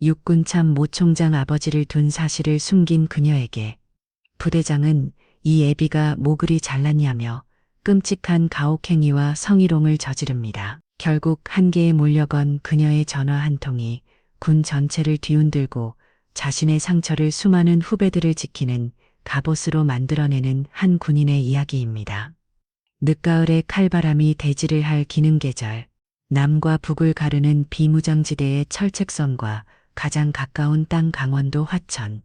육군 참모 총장 아버지를 둔 사실을 숨긴 그녀에게 부대장은 이 애비가 뭐 그리 잘났냐며 끔찍한 가혹행위와 성희롱을 저지릅니다. 결국 한계에 몰려건 그녀의 전화 한 통이 군 전체를 뒤흔들고 자신의 상처를 수많은 후배들을 지키는 갑옷으로 만들어내는 한 군인의 이야기입니다. 늦가을에 칼바람이 대지를 할 기능 계절, 남과 북을 가르는 비무장지대의 철책선과 가장 가까운 땅 강원도 화천.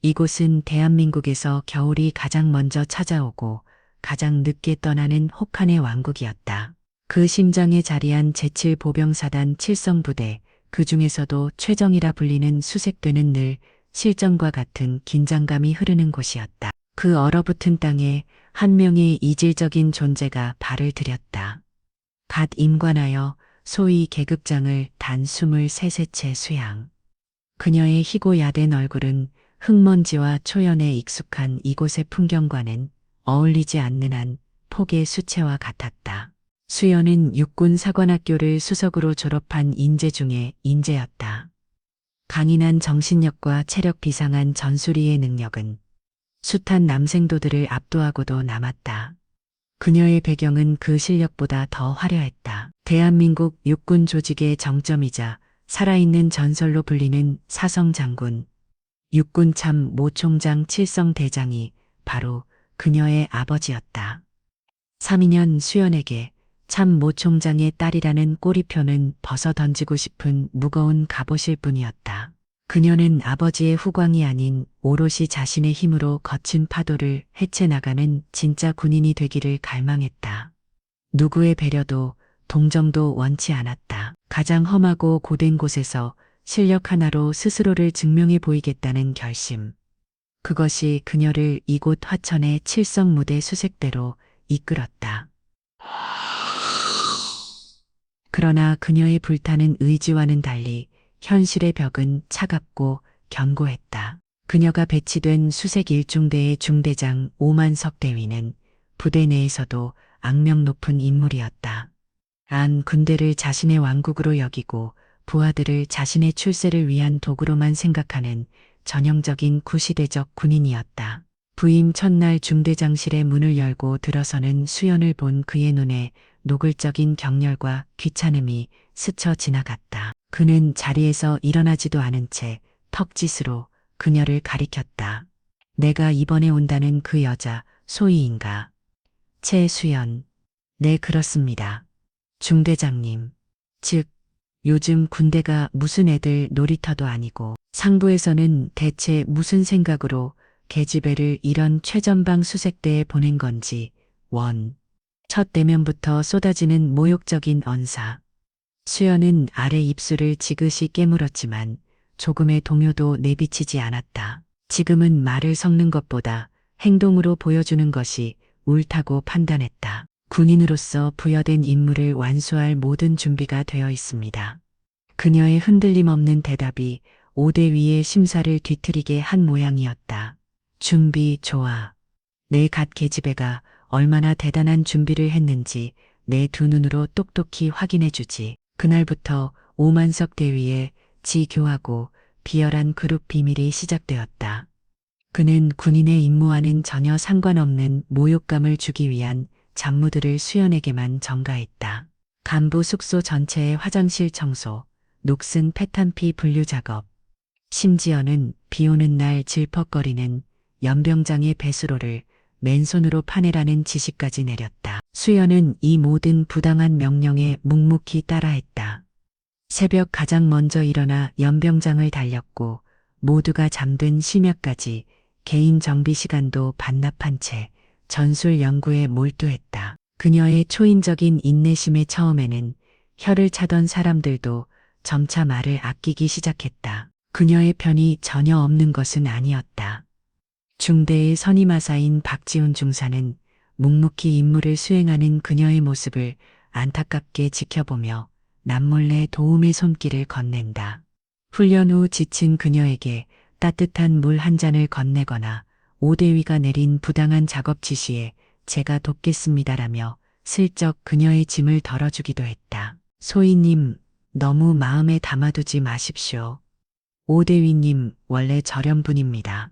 이곳은 대한민국에서 겨울이 가장 먼저 찾아오고 가장 늦게 떠나는 혹한의 왕국이었다. 그 심장에 자리한 제7보병사단 칠성부대, 그 중에서도 최정이라 불리는 수색대는 늘 실전과 같은 긴장감이 흐르는 곳이었다. 그 얼어붙은 땅에 한 명의 이질적인 존재가 발을 들였다. 갓 임관하여 소위 계급장을 단 23세째 수양. 그녀의 희고 야된 얼굴은 흙먼지와 초연에 익숙한 이곳의 풍경과는 어울리지 않는 한 폭의 수채화 같았다. 수연은 육군 사관학교를 수석으로 졸업한 인재 중에 인재였다. 강인한 정신력과 체력 비상한 전수리의 능력은 숱한 남생도들을 압도하고도 남았다. 그녀의 배경은 그 실력보다 더 화려했다. 대한민국 육군 조직의 정점이자 살아있는 전설로 불리는 사성장군, 육군 참모 총장 칠성대장이 바로 그녀의 아버지였다. 32년 수연에게 참모 총장의 딸이라는 꼬리표는 벗어 던지고 싶은 무거운 갑옷일 뿐이었다. 그녀는 아버지의 후광이 아닌 오롯이 자신의 힘으로 거친 파도를 헤쳐나가는 진짜 군인이 되기를 갈망했다. 누구의 배려도 동정도 원치 않았다. 가장 험하고 고된 곳에서 실력 하나로 스스로를 증명해 보이겠다는 결심. 그것이 그녀를 이곳 화천의 칠성무대 수색대로 이끌었다. 그러나 그녀의 불타는 의지와는 달리 현실의 벽은 차갑고 견고했다. 그녀가 배치된 수색 1중대의 중대장 오만석 대위는 부대 내에서도 악명 높은 인물이었다. 안 군대를 자신의 왕국으로 여기고 부하들을 자신의 출세를 위한 도구로만 생각하는 전형적인 구시대적 군인이었다. 부임 첫날 중대장실의 문을 열고 들어서는 수연을 본 그의 눈에 노골적인 격렬과 귀찮음이 스쳐 지나갔다. 그는 자리에서 일어나지도 않은 채 턱짓으로 그녀를 가리켰다. 내가 이번에 온다는 그 여자 소희인가? 최수연. 네, 그렇습니다. 중대장님. 즉, 요즘 군대가 무슨 애들 놀이터도 아니고 상부에서는 대체 무슨 생각으로 계집애를 이런 최전방 수색대에 보낸 건지 첫 대면부터 쏟아지는 모욕적인 언사. 수연은 아래 입술을 지그시 깨물었지만 조금의 동요도 내비치지 않았다. 지금은 말을 섞는 것보다 행동으로 보여주는 것이 옳다고 판단했다. 군인으로서 부여된 임무를 완수할 모든 준비가 되어 있습니다. 그녀의 흔들림 없는 대답이 오대 위의 심사를 뒤틀리게 한 모양이었다. 준비 좋아. 내 갓 계집애가 얼마나 대단한 준비를 했는지 내 두 눈으로 똑똑히 확인해 주지. 그날부터 오만석 대위의 지교하고 비열한 그룹 비밀이 시작되었다. 그는 군인의 임무와는 전혀 상관없는 모욕감을 주기 위한 잡무들을 수연에게만 전가했다. 간부 숙소 전체의 화장실 청소, 녹슨 페탄피 분류 작업, 심지어는 비 오는 날 질퍽거리는 연병장의 배수로를 맨손으로 파내라는 지시까지 내렸다. 수연은 이 모든 부당한 명령에 묵묵히 따라했다. 새벽 가장 먼저 일어나 연병장을 달렸고 모두가 잠든 심야까지 개인 정비 시간도 반납한 채 전술 연구에 몰두했다. 그녀의 초인적인 인내심에 처음에는 혀를 차던 사람들도 점차 말을 아끼기 시작했다. 그녀의 편이 전혀 없는 것은 아니었다. 중대의 선임하사인 박지훈 중사는 묵묵히 임무를 수행하는 그녀의 모습을 안타깝게 지켜보며 남몰래 도움의 손길을 건넨다. 훈련 후 지친 그녀에게 따뜻한 물 한 잔을 건네거나 오대위가 내린 부당한 작업 지시에 제가 돕겠습니다라며 슬쩍 그녀의 짐을 덜어주기도 했다. 소희님, 너무 마음에 담아두지 마십시오. 오대위님 원래 저렴 분입니다.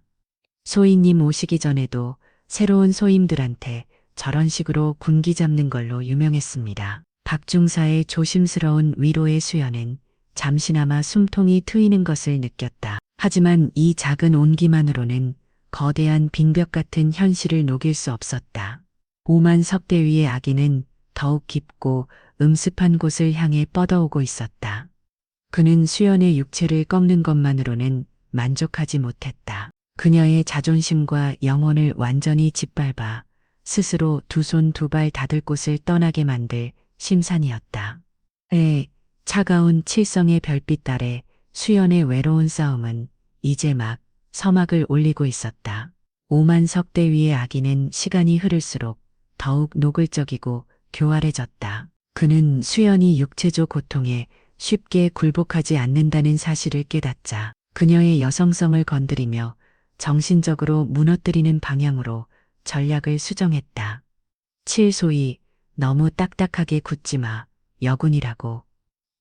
소희님 오시기 전에도 새로운 소임들한테 저런 식으로 군기 잡는 걸로 유명했습니다. 박중사의 조심스러운 위로의 수연은 잠시나마 숨통이 트이는 것을 느꼈다. 하지만 이 작은 온기만으로는 거대한 빙벽 같은 현실을 녹일 수 없었다. 오만석대 위의 아기는 더욱 깊고 음습한 곳을 향해 뻗어오고 있었다. 그는 수연의 육체를 꺾는 것만으로는 만족하지 못했다. 그녀의 자존심과 영혼을 완전히 짓밟아 스스로 두 손 두 발 닫을 곳을 떠나게 만들 심산이었다. 차가운 칠성의 별빛 아래 수연의 외로운 싸움은 이제 막 서막을 올리고 있었다. 오만석대 위의 아기는 시간이 흐를수록 더욱 노골적이고 교활해졌다. 그는 수연이 육체적 고통에 쉽게 굴복하지 않는다는 사실을 깨닫자 그녀의 여성성을 건드리며 정신적으로 무너뜨리는 방향으로 전략을 수정했다. 칠소희, 너무 딱딱하게 굳지 마. 여군이라고.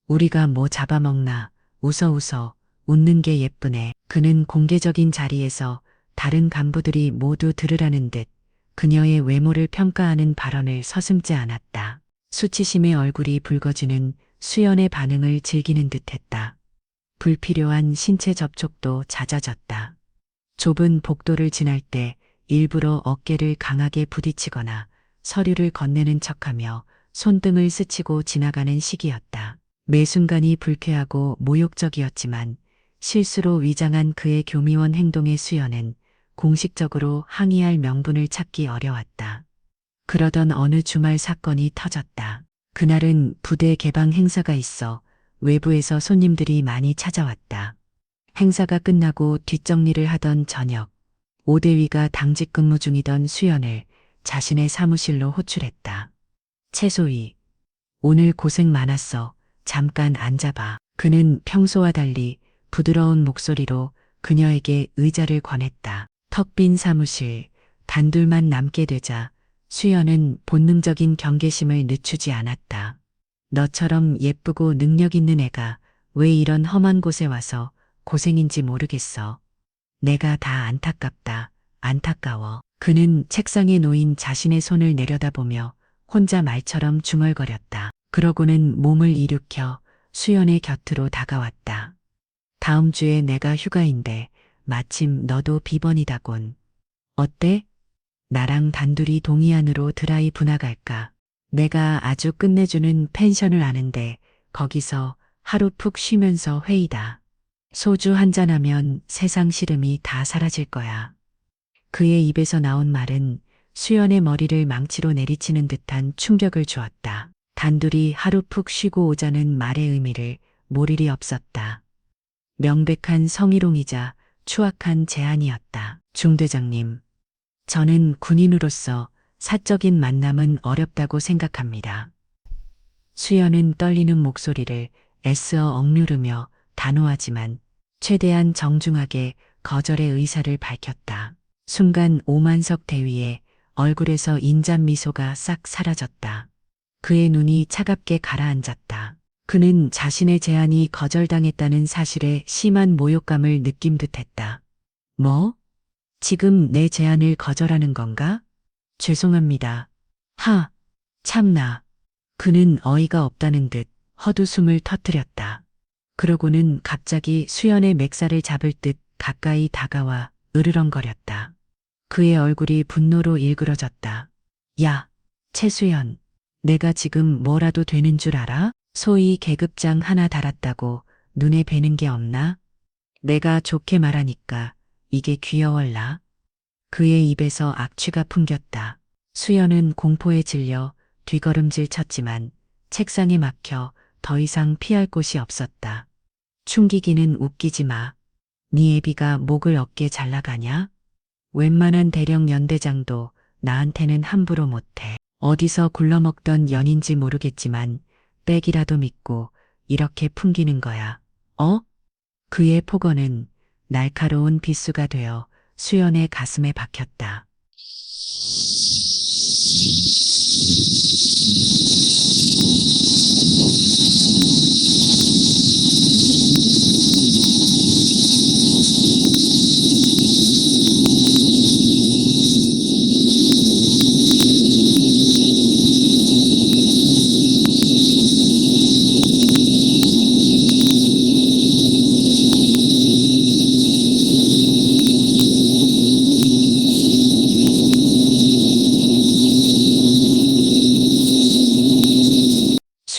우리가 뭐 잡아먹나. 웃어. 웃는 게 예쁘네. 그는 공개적인 자리에서 다른 간부들이 모두 들으라는 듯 그녀의 외모를 평가하는 발언을 서슴지 않았다. 수치심의 얼굴이 붉어지는 수연의 반응을 즐기는 듯했다. 불필요한 신체 접촉도 잦아졌다. 좁은 복도를 지날 때 일부러 어깨를 강하게 부딪히거나 서류를 건네는 척하며 손등을 스치고 지나가는 시기였다. 매 순간이 불쾌하고 모욕적이었지만 실수로 위장한 그의 교미원 행동의 수연은 공식적으로 항의할 명분을 찾기 어려웠다. 그러던 어느 주말 사건이 터졌다. 그날은 부대 개방 행사가 있어 외부에서 손님들이 많이 찾아왔다. 행사가 끝나고 뒷정리를 하던 저녁, 오대위가 당직 근무 중이던 수연을 자신의 사무실로 호출했다. 채소희, 오늘 고생 많았어. 잠깐 앉아봐. 그는 평소와 달리 부드러운 목소리로 그녀에게 의자를 권했다. 턱 빈 사무실, 단둘만 남게 되자 수연은 본능적인 경계심을 늦추지 않았다. 너처럼 예쁘고 능력 있는 애가 왜 이런 험한 곳에 와서 고생인지 모르겠어. 내가 다 안타깝다. 안타까워. 그는 책상에 놓인 자신의 손을 내려다보며 혼자 말처럼 중얼거렸다. 그러고는 몸을 일으켜 수연의 곁으로 다가왔다. 다음 주에 내가 휴가인데 마침 너도 비번이다곤. 어때? 나랑 단둘이 동이안으로 드라이브 나갈까? 내가 아주 끝내주는 펜션을 아는데 거기서 하루 푹 쉬면서 회의다. 소주 한잔하면 세상 시름이 다 사라질 거야. 그의 입에서 나온 말은 수연의 머리를 망치로 내리치는 듯한 충격을 주었다. 단둘이 하루 푹 쉬고 오자는 말의 의미를 모를 리 없었다. 명백한 성희롱이자 추악한 제안이었다. 중대장님, 저는 군인으로서 사적인 만남은 어렵다고 생각합니다. 수연은 떨리는 목소리를 애써 억누르며 단호하지만 최대한 정중하게 거절의 의사를 밝혔다. 순간 오만석 대위의 얼굴에서 인잔 미소가 싹 사라졌다. 그의 눈이 차갑게 가라앉았다. 그는 자신의 제안이 거절당했다는 사실에 심한 모욕감을 느낀 듯했다. 뭐? 지금 내 제안을 거절하는 건가? 죄송합니다. 참나. 그는 어이가 없다는 듯 헛웃음을 터뜨렸다. 그러고는 갑자기 수연의 맥살을 잡을 듯 가까이 다가와 으르렁거렸다. 그의 얼굴이 분노로 일그러졌다. 야, 최수연. 내가 지금 뭐라도 되는 줄 알아? 소위 계급장 하나 달았다고 눈에 뵈는 게 없나? 내가 좋게 말하니까 이게 귀여월라. 그의 입에서 악취가 풍겼다. 수연은 공포에 질려 뒤걸음질 쳤지만 책상에 막혀 더 이상 피할 곳이 없었다. 충기기는 웃기지 마. 네 애비가 목을 어깨 잘나가냐? 웬만한 대령 연대장도 나한테는 함부로 못해. 어디서 굴러먹던 연인지 모르겠지만 빽이라도 믿고 이렇게 풍기는 거야. 그의 폭언은 날카로운 빗수가 되어 수연의 가슴에 박혔다.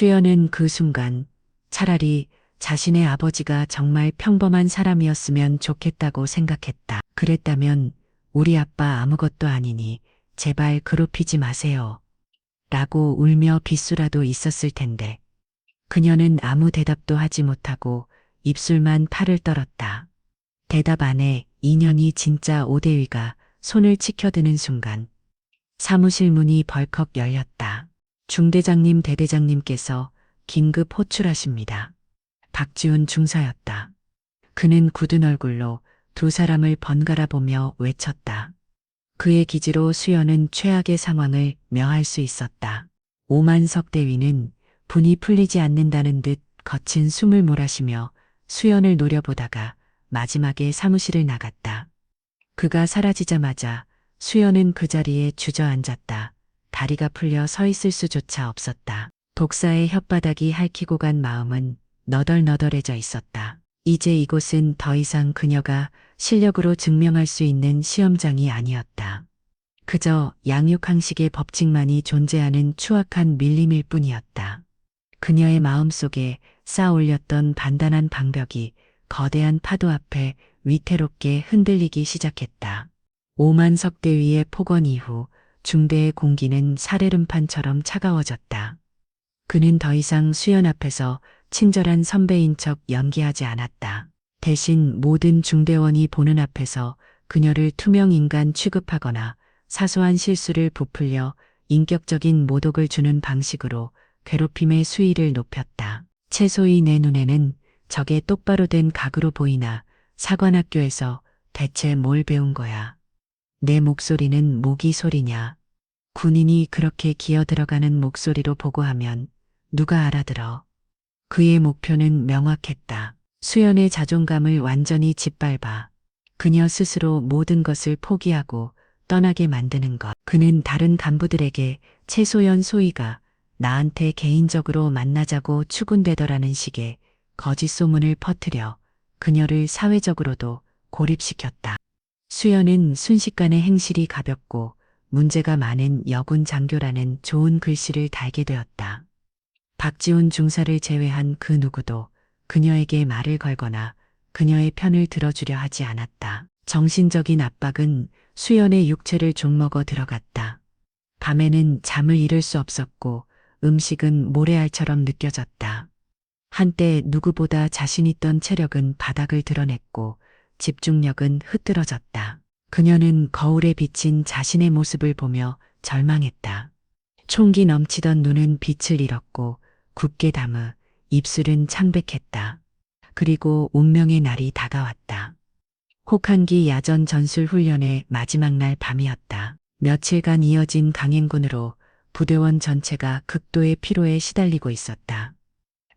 수연은 그 순간 차라리 자신의 아버지가 정말 평범한 사람이었으면 좋겠다고 생각했다. 그랬다면 우리 아빠 아무것도 아니니 제발 괴롭히지 마세요. 라고 울며 빗수라도 있었을 텐데. 그녀는 아무 대답도 하지 못하고 입술만 팔을 떨었다. 대답 안에 인연이 진짜 오대위가 손을 치켜드는 순간 사무실 문이 벌컥 열렸다. 중대장님 대대장님께서 긴급 호출하십니다. 박지훈 중사였다. 그는 굳은 얼굴로 두 사람을 번갈아 보며 외쳤다. 그의 기지로 수연은 최악의 상황을 명할 수 있었다. 오만석 대위는 분이 풀리지 않는다는 듯 거친 숨을 몰아쉬며 수연을 노려보다가 마지막에 사무실을 나갔다. 그가 사라지자마자 수연은 그 자리에 주저앉았다. 다리가 풀려 서 있을 수조차 없었다. 독사의 혓바닥이 핥히고 간 마음은 너덜너덜해져 있었다. 이제 이곳은 더 이상 그녀가 실력으로 증명할 수 있는 시험장이 아니었다. 그저 양육항식의 법칙만이 존재하는 추악한 밀림일 뿐이었다. 그녀의 마음속에 쌓아올렸던 단단한 방벽이 거대한 파도 앞에 위태롭게 흔들리기 시작했다. 오만석 대위의 폭언 이후 중대의 공기는 살얼음판처럼 차가워졌다. 그는 더 이상 수연 앞에서 친절한 선배인 척 연기하지 않았다. 대신 모든 중대원이 보는 앞에서 그녀를 투명인간 취급하거나 사소한 실수를 부풀려 인격적인 모독을 주는 방식으로 괴롭힘의 수위를 높였다. 채소히 내 눈에는 저게 똑바로 된 각으로 보이나 사관학교에서 대체 뭘 배운 거야. 내 목소리는 모기 소리냐. 군인이 그렇게 기어들어가는 목소리로 보고하면 누가 알아들어. 그의 목표는 명확했다. 수연의 자존감을 완전히 짓밟아 그녀 스스로 모든 것을 포기하고 떠나게 만드는 것. 그는 다른 간부들에게 최소연 소희가 나한테 개인적으로 만나자고 추근대더라는 식의 거짓 소문을 퍼뜨려 그녀를 사회적으로도 고립시켰다. 수연은 순식간에 행실이 가볍고 문제가 많은 여군 장교라는 좋은 글씨를 달게 되었다. 박지훈 중사를 제외한 그 누구도 그녀에게 말을 걸거나 그녀의 편을 들어주려 하지 않았다. 정신적인 압박은 수연의 육체를 좀먹어 들어갔다. 밤에는 잠을 이룰 수 없었고 음식은 모래알처럼 느껴졌다. 한때 누구보다 자신 있던 체력은 바닥을 드러냈고 집중력은 흐트러졌다. 그녀는 거울에 비친 자신의 모습을 보며 절망했다. 총기 넘치던 눈은 빛을 잃었고 굳게 담아 입술은 창백했다. 그리고 운명의 날이 다가왔다. 혹한기 야전 전술 훈련의 마지막 날 밤이었다. 며칠간 이어진 강행군으로 부대원 전체가 극도의 피로에 시달리고 있었다.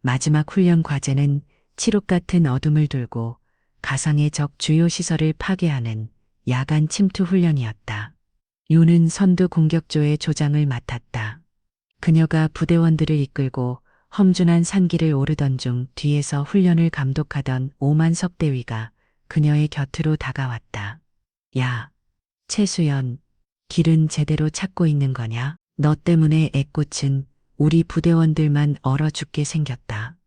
마지막 훈련 과제는 칠흑 같은 어둠을 들고 가상의 적 주요 시설을 파괴하는 야간 침투 훈련이었다. 유는 선두 공격조의 조장을 맡았다. 그녀가 부대원들을 이끌고 험준한 산길을 오르던 중 뒤에서 훈련을 감독하던 오만석 대위가 그녀의 곁으로 다가왔다. 야, 최수연, 길은 제대로 찾고 있는 거냐? 너 때문에 애꽃은 우리 부대원들만 얼어 죽게 생겼다.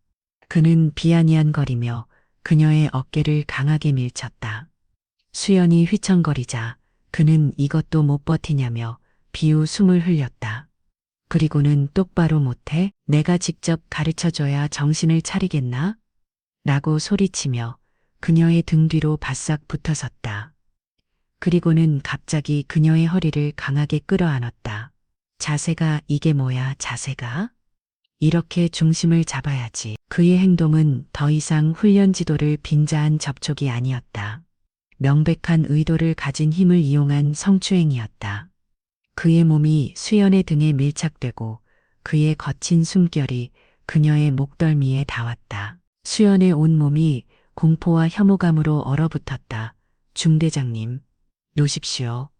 그는 비아니한거리며 그녀의 어깨를 강하게 밀쳤다. 수연이 휘청거리자 그는 이것도 못 버티냐며 비우 숨을 흘렸다. 그리고는 똑바로 못해? 내가 직접 가르쳐줘야 정신을 차리겠나? 라고 소리치며 그녀의 등 뒤로 바싹 붙어섰다. 그리고는 갑자기 그녀의 허리를 강하게 끌어안았다. 자세가 이게 뭐야 자세가? 이렇게 중심을 잡아야지. 그의 행동은 더 이상 훈련 지도를 빙자한 접촉이 아니었다. 명백한 의도를 가진 힘을 이용한 성추행이었다. 그의 몸이 수연의 등에 밀착되고 그의 거친 숨결이 그녀의 목덜미에 닿았다. 수연의 온몸이 공포와 혐오감으로 얼어붙었다. 중대장님, 놓으십시오.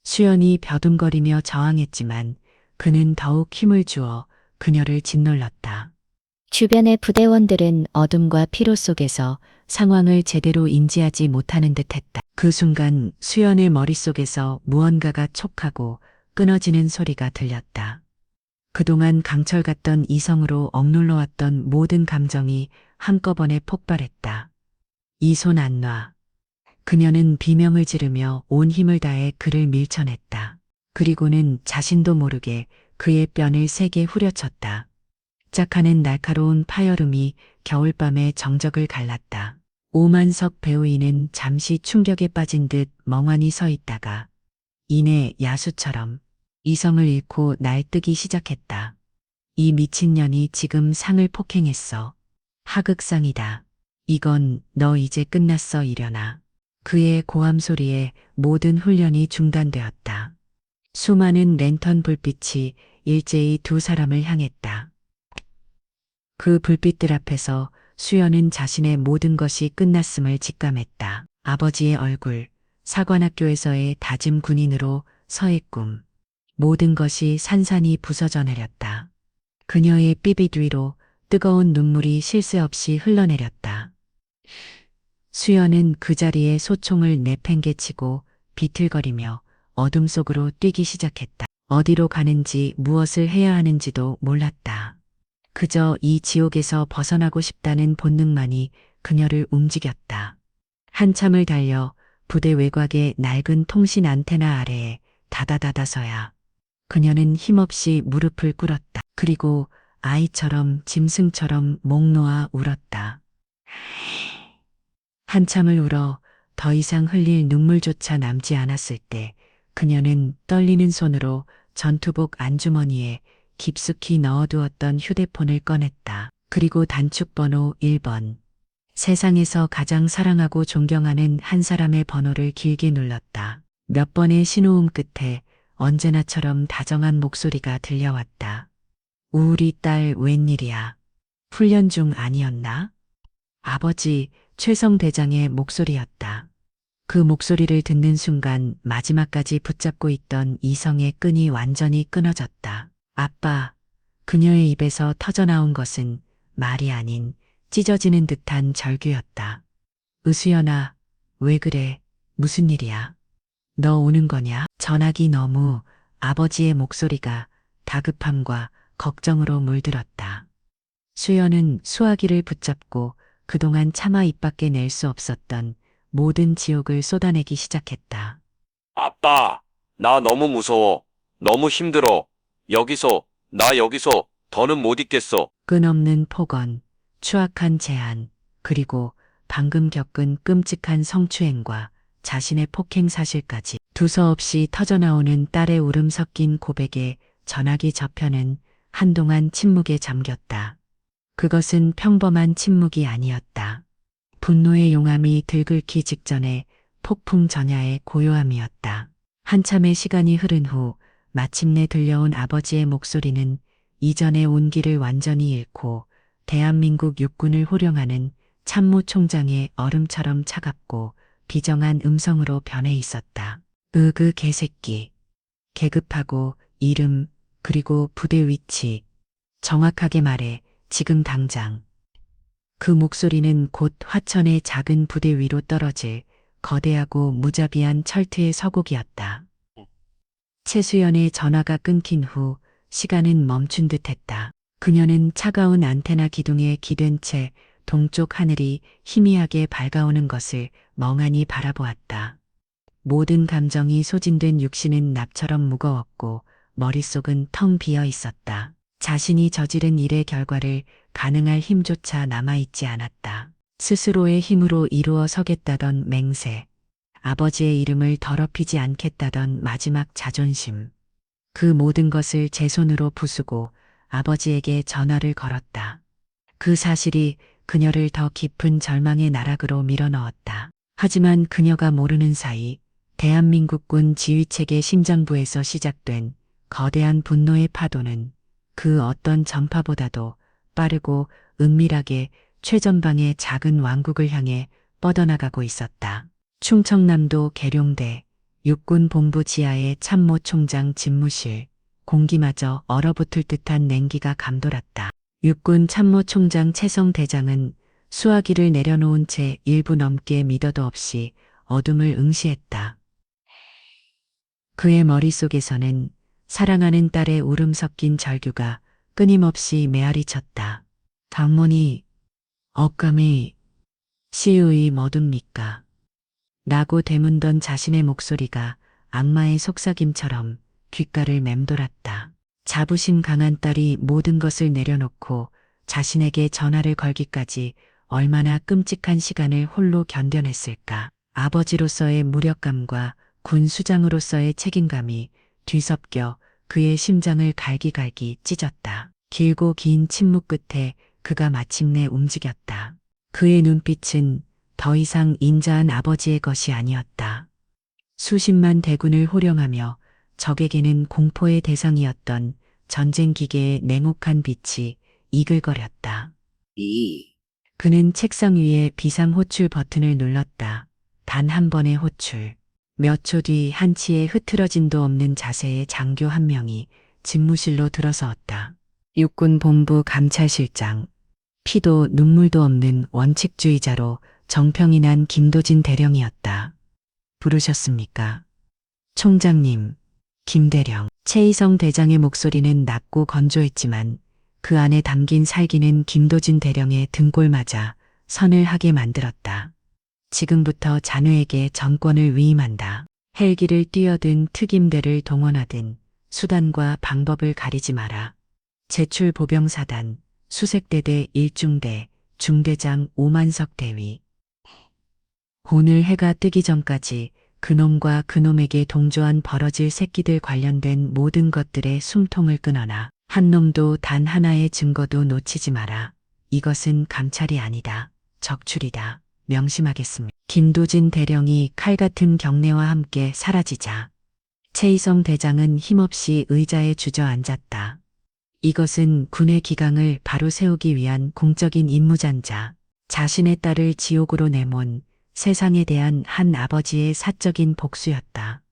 수연이 벼둥거리며 저항했지만 그는 더욱 힘을 주어 그녀를 짓눌렀다. 주변의 부대원들은 어둠과 피로 속에서 상황을 제대로 인지하지 못하는 듯했다. 그 순간 수연의 머릿속에서 무언가가 촉하고 끊어지는 소리가 들렸다. 그동안 강철 같던 이성으로 억눌러 왔던 모든 감정이 한꺼번에 폭발했다. 이 손 안 놔. 그녀는 비명을 지르며 온 힘을 다해 그를 밀쳐냈다. 그리고는 자신도 모르게 그의 뺨을 세게 후려쳤다. 짝하는 날카로운 파열음이 겨울밤의 정적을 갈랐다. 오만석 배우인은 잠시 충격에 빠진 듯 멍하니 서 있다가 이내 야수처럼 이성을 잃고 날뛰기 시작했다. 이 미친년이 지금 상을 폭행했어. 하극상이다. 이건 너 이제 끝났어 이려나. 그의 고함 소리에 모든 훈련이 중단되었다. 수많은 랜턴 불빛이 일제히 두 사람을 향했다. 그 불빛들 앞에서 수연은 자신의 모든 것이 끝났음을 직감했다. 아버지의 얼굴, 사관학교에서의 다짐 군인으로 서의 꿈, 모든 것이 산산이 부서져 내렸다. 그녀의 삐빗 위로 뜨거운 눈물이 쉴 새 없이 흘러내렸다. 수연은 그 자리에 소총을 내팽개치고 비틀거리며 어둠 속으로 뛰기 시작했다. 어디로 가는지 무엇을 해야 하는지도 몰랐다. 그저 이 지옥에서 벗어나고 싶다는 본능만이 그녀를 움직였다. 한참을 달려 부대 외곽의 낡은 통신 안테나 아래에 다다다다서야 그녀는 힘없이 무릎을 꿇었다. 그리고 아이처럼 짐승처럼 목 놓아 울었다. 한참을 울어 더 이상 흘릴 눈물조차 남지 않았을 때 그녀는 떨리는 손으로 전투복 안주머니에 깊숙이 넣어두었던 휴대폰을 꺼냈다. 그리고 단축 번호 1번. 세상에서 가장 사랑하고 존경하는 한 사람의 번호를 길게 눌렀다. 몇 번의 신호음 끝에 언제나처럼 다정한 목소리가 들려왔다. 우리 딸 웬일이야? 훈련 중 아니었나? 아버지 최성 대장의 목소리였다. 그 목소리를 듣는 순간 마지막까지 붙잡고 있던 이성의 끈이 완전히 끊어졌다. 아빠, 그녀의 입에서 터져나온 것은 말이 아닌 찢어지는 듯한 절규였다. 으수연아, 왜 그래? 무슨 일이야? 너 우는 거냐? 전화기 너무 아버지의 목소리가 다급함과 걱정으로 물들었다. 수연은 수화기를 붙잡고 그동안 차마 입 밖에 낼 수 없었던 모든 지옥을 쏟아내기 시작했다. 아빠, 나 너무 무서워. 너무 힘들어. 나 여기서 더는 못 있겠어. 끝없는 폭언, 추악한 제한, 그리고 방금 겪은 끔찍한 성추행과 자신의 폭행 사실까지 두서없이 터져나오는 딸의 울음 섞인 고백에 전화기 저편은 한동안 침묵에 잠겼다. 그것은 평범한 침묵이 아니었다. 분노의 용암이 들끓기 직전에 폭풍 전야의 고요함이었다. 한참의 시간이 흐른 후 마침내 들려온 아버지의 목소리는 이전의 온기를 완전히 잃고 대한민국 육군을 호령하는 참모총장의 얼음처럼 차갑고 비정한 음성으로 변해 있었다. 그 개새끼. 계급하고 이름 그리고 부대 위치. 정확하게 말해 지금 당장. 그 목소리는 곧 화천의 작은 부대 위로 떨어질 거대하고 무자비한 철퇴의 서곡이었다. 최수연의 전화가 끊긴 후 시간은 멈춘 듯 했다. 그녀는 차가운 안테나 기둥에 기댄 채 동쪽 하늘이 희미하게 밝아오는 것을 멍하니 바라보았다. 모든 감정이 소진된 육신은 납처럼 무거웠고 머릿속은 텅 비어 있었다. 자신이 저지른 일의 결과를 가능할 힘조차 남아있지 않았다. 스스로의 힘으로 이루어 서겠다던 맹세, 아버지의 이름을 더럽히지 않겠다던 마지막 자존심. 그 모든 것을 제 손으로 부수고 아버지에게 전화를 걸었다. 그 사실이 그녀를 더 깊은 절망의 나락으로 밀어넣었다. 하지만 그녀가 모르는 사이 대한민국군 지휘체계 심장부에서 시작된 거대한 분노의 파도는 그 어떤 전파보다도 빠르고 은밀하게 최전방의 작은 왕국을 향해 뻗어나가고 있었다. 충청남도 계룡대 육군 본부 지하의 참모총장 집무실, 공기마저 얼어붙을 듯한 냉기가 감돌았다. 육군 참모총장 최성 대장은 수화기를 내려놓은 채 1분 넘게 미더도 없이 어둠을 응시했다. 그의 머릿속에서는 사랑하는 딸의 울음 섞인 절규가 끊임없이 메아리 쳤다. 장모니, 억감이 시우이 뭐듭니까? 라고 되묻던 자신의 목소리가 악마의 속삭임처럼 귓가를 맴돌았다. 자부심 강한 딸이 모든 것을 내려놓고 자신에게 전화를 걸기까지 얼마나 끔찍한 시간을 홀로 견뎌냈을까. 아버지로서의 무력감과 군 수장으로서의 책임감이 뒤섞여 그의 심장을 갈기갈기 찢었다. 길고 긴 침묵 끝에 그가 마침내 움직였다. 그의 눈빛은 더 이상 인자한 아버지의 것이 아니었다. 수십만 대군을 호령하며 적에게는 공포의 대상이었던 전쟁 기계의 냉혹한 빛이 이글거렸다. 그는 책상 위에 비상 호출 버튼을 눌렀다. 단 한 번의 호출. 몇 초 뒤 한치의 흐트러짐도 없는 자세의 장교 한 명이 집무실로 들어서었다. 육군본부 감찰실장. 피도 눈물도 없는 원칙주의자로 정평이 난 김도진 대령이었다. 부르셨습니까? 총장님, 김대령. 최희성 대장의 목소리는 낮고 건조했지만 그 안에 담긴 살기는 김도진 대령의 등골 맞아 선을 하게 만들었다. 지금부터 자네에게 전권을 위임한다. 헬기를 뛰어든 특임대를 동원하든 수단과 방법을 가리지 마라. 제출 보병사단, 수색대대 1중대, 중대장 오만석 대위. 오늘 해가 뜨기 전까지 그놈과 그놈에게 동조한 벌어질 새끼들 관련된 모든 것들의 숨통을 끊어라. 한 놈도 단 하나의 증거도 놓치지 마라. 이것은 감찰이 아니다. 적출이다. 명심하겠습니다. 김도진 대령이 칼 같은 경례와 함께 사라지자 최희성 대장은 힘없이 의자에 주저앉았다. 이것은 군의 기강을 바로 세우기 위한 공적인 임무잔자, 자신의 딸을 지옥으로 내몬 세상에 대한 한 아버지의 사적인 복수였다.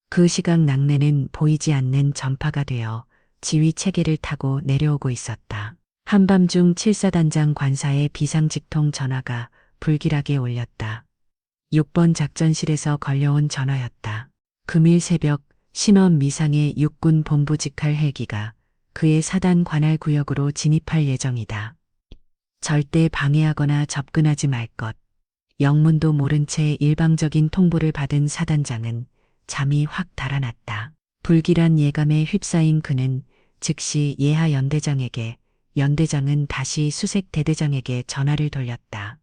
그 시각 낙내는 보이지 않는 전파가 되어 지휘 체계를 타고 내려오고 있었다. 한밤중 7사단장 관사의 비상직통 전화가 불길하게 울렸다. 6번 작전실에서 걸려온 전화였다. 금일 새벽 신원 미상의 육군 본부 직할 헬기가 그의 사단 관할 구역으로 진입할 예정이다. 절대 방해하거나 접근하지 말 것. 영문도 모른 채 일방적인 통보를 받은 사단장은 잠이 확 달아났다. 불길한 예감에 휩싸인 그는 즉시 예하 연대장에게, 연대장은 다시 수색 대대장에게 전화를 돌렸다.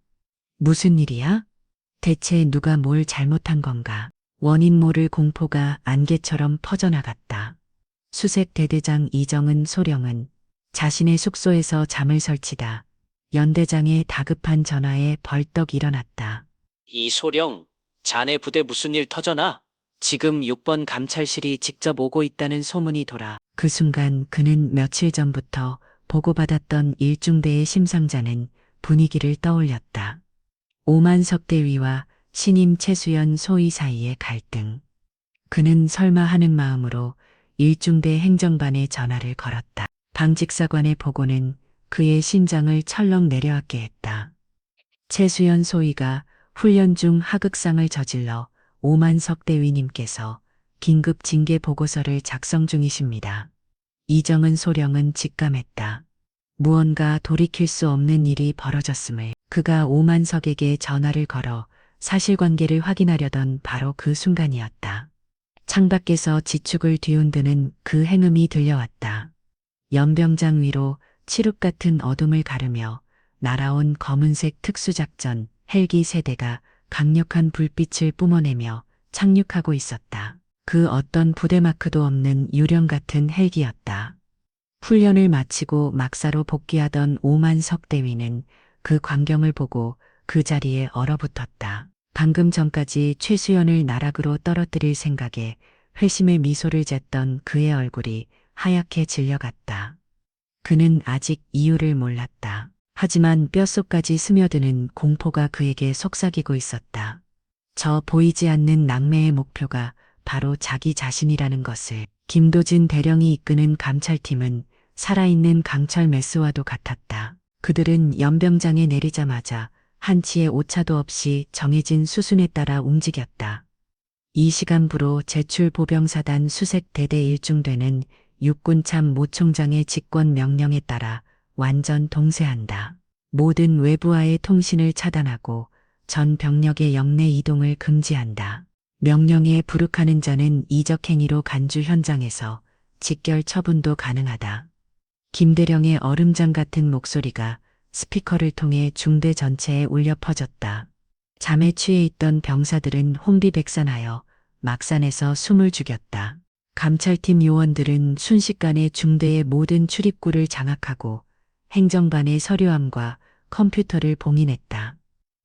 무슨 일이야? 대체 누가 뭘 잘못한 건가? 원인 모를 공포가 안개처럼 퍼져나갔다. 수색 대대장 이정은 소령은 자신의 숙소에서 잠을 설치다 연대장의 다급한 전화에 벌떡 일어났다. 이소령, 자네 부대 무슨 일 터져나? 지금 6번 감찰실이 직접 오고 있다는 소문이 돌아. 그 순간 그는 며칠 전부터 보고받았던 일중대의 심상자는 분위기를 떠올렸다. 오만석 대위와 신임 최수연 소위 사이의 갈등. 그는 설마 하는 마음으로 일중대 행정반에 전화를 걸었다. 방직사관의 보고는 그의 심장을 철렁 내려앉게 했다. 최수연 소위가 훈련 중 하극상을 저질러 오만석 대위님께서 긴급 징계 보고서를 작성 중이십니다. 이정은 소령은 직감했다. 무언가 돌이킬 수 없는 일이 벌어졌음을. 그가 오만석에게 전화를 걸어 사실관계를 확인하려던 바로 그 순간이었다. 창밖에서 지축을 뒤흔드는 그 행음이 들려왔다. 연병장 위로 칠흑 같은 어둠을 가르며 날아온 검은색 특수작전 헬기 세대가 강력한 불빛을 뿜어내며 착륙하고 있었다. 그 어떤 부대마크도 없는 유령 같은 헬기였다. 훈련을 마치고 막사로 복귀하던 오만석 대위는 그 광경을 보고 그 자리에 얼어붙었다. 방금 전까지 최수연을 나락으로 떨어뜨릴 생각에 회심의 미소를 쟀던 그의 얼굴이 하얗게 질려갔다. 그는 아직 이유를 몰랐다. 하지만 뼛속까지 스며드는 공포가 그에게 속삭이고 있었다. 저 보이지 않는 낭매의 목표가 바로 자기 자신이라는 것을. 김도진 대령이 이끄는 감찰팀은 살아있는 강철 메스와도 같았다. 그들은 연병장에 내리자마자 한치의 오차도 없이 정해진 수순에 따라 움직였다. 이 시간부로 제출 보병사단 수색 대대 일중대는 육군 참모 총장의 직권 명령에 따라 완전 동세한다. 모든 외부와의 통신을 차단하고 전 병력의 영내 이동을 금지한다. 명령에 불응하는 자는 이적 행위로 간주 현장에서 직결 처분도 가능하다. 김대령의 얼음장 같은 목소리가 스피커를 통해 중대 전체에 울려 퍼졌다. 잠에 취해 있던 병사들은 혼비백산하여 막산에서 숨을 죽였다. 감찰팀 요원들은 순식간에 중대의 모든 출입구를 장악하고 행정반의 서류함과 컴퓨터를 봉인했다.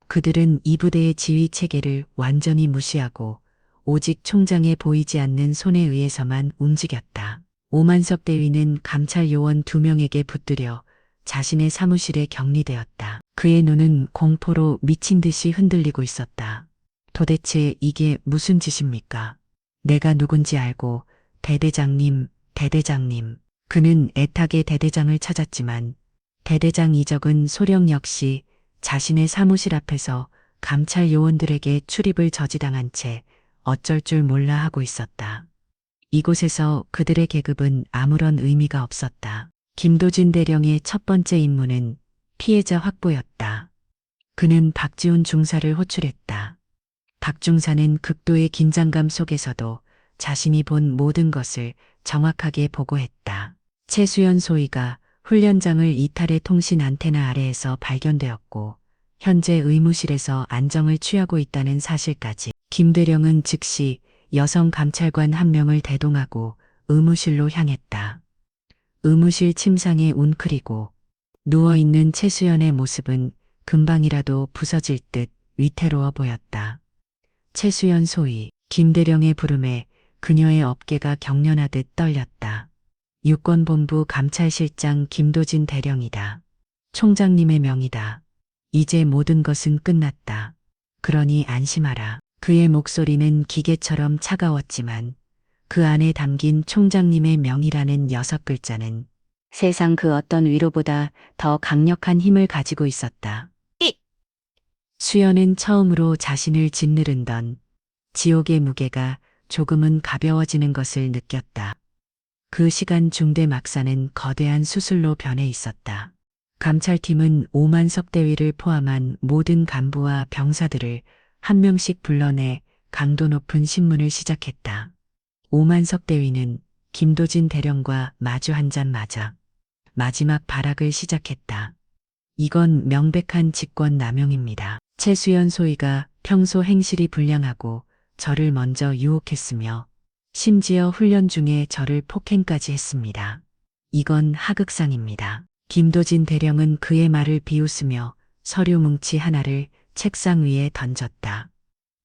그들은 이 부대의 지휘 체계를 완전히 무시하고 오직 총장의 보이지 않는 손에 의해서만 움직였다. 오만석 대위는 감찰 요원 2명에게 붙들려 자신의 사무실에 격리되었다. 그의 눈은 공포로 미친 듯이 흔들리고 있었다. 도대체 이게 무슨 짓입니까? 내가 누군지 알고 대대장님, 대대장님. 그는 애타게 대대장을 찾았지만 대대장 이적은 소령 역시 자신의 사무실 앞에서 감찰 요원들에게 출입을 저지당한 채 어쩔 줄 몰라 하고 있었다. 이곳에서 그들의 계급은 아무런 의미가 없었다. 김도진 대령의 첫 번째 임무는 피해자 확보였다. 그는 박지훈 중사를 호출했다. 박 중사는 극도의 긴장감 속에서도 자신이 본 모든 것을 정확하게 보고했다. 최수연 소위가 훈련장을 이탈의 통신 안테나 아래에서 발견되었고 현재 의무실에서 안정을 취하고 있다는 사실까지. 김대령은 즉시 여성 감찰관 1명을 대동하고 의무실로 향했다. 의무실 침상에 웅크리고 누워있는 최수연의 모습은 금방이라도 부서질 듯 위태로워 보였다. 최수연 소위, 김대령의 부름에 그녀의 어깨가 경련하듯 떨렸다. 육권본부 감찰실장 김도진 대령이다. 총장님의 명이다. 이제 모든 것은 끝났다. 그러니 안심하라. 그의 목소리는 기계처럼 차가웠지만 그 안에 담긴 총장님의 명이라는 6글자는 세상 그 어떤 위로보다 더 강력한 힘을 가지고 있었다. 수연은 처음으로 자신을 짓누른던 지옥의 무게가 조금은 가벼워지는 것을 느꼈다. 그 시간 중대 막사는 거대한 수술로 변해 있었다. 감찰팀은 오만석 대위를 포함한 모든 간부와 병사들을 1명씩 불러내 강도 높은 신문을 시작했다. 오만석 대위는 김도진 대령과 마주 앉자마자 마지막 발악을 시작했다. 이건 명백한 직권 남용입니다. 최수연 소위가 평소 행실이 불량하고 저를 먼저 유혹했으며 심지어 훈련 중에 저를 폭행까지 했습니다. 이건 하극상입니다. 김도진 대령은 그의 말을 비웃으며 서류 뭉치 하나를 책상 위에 던졌다.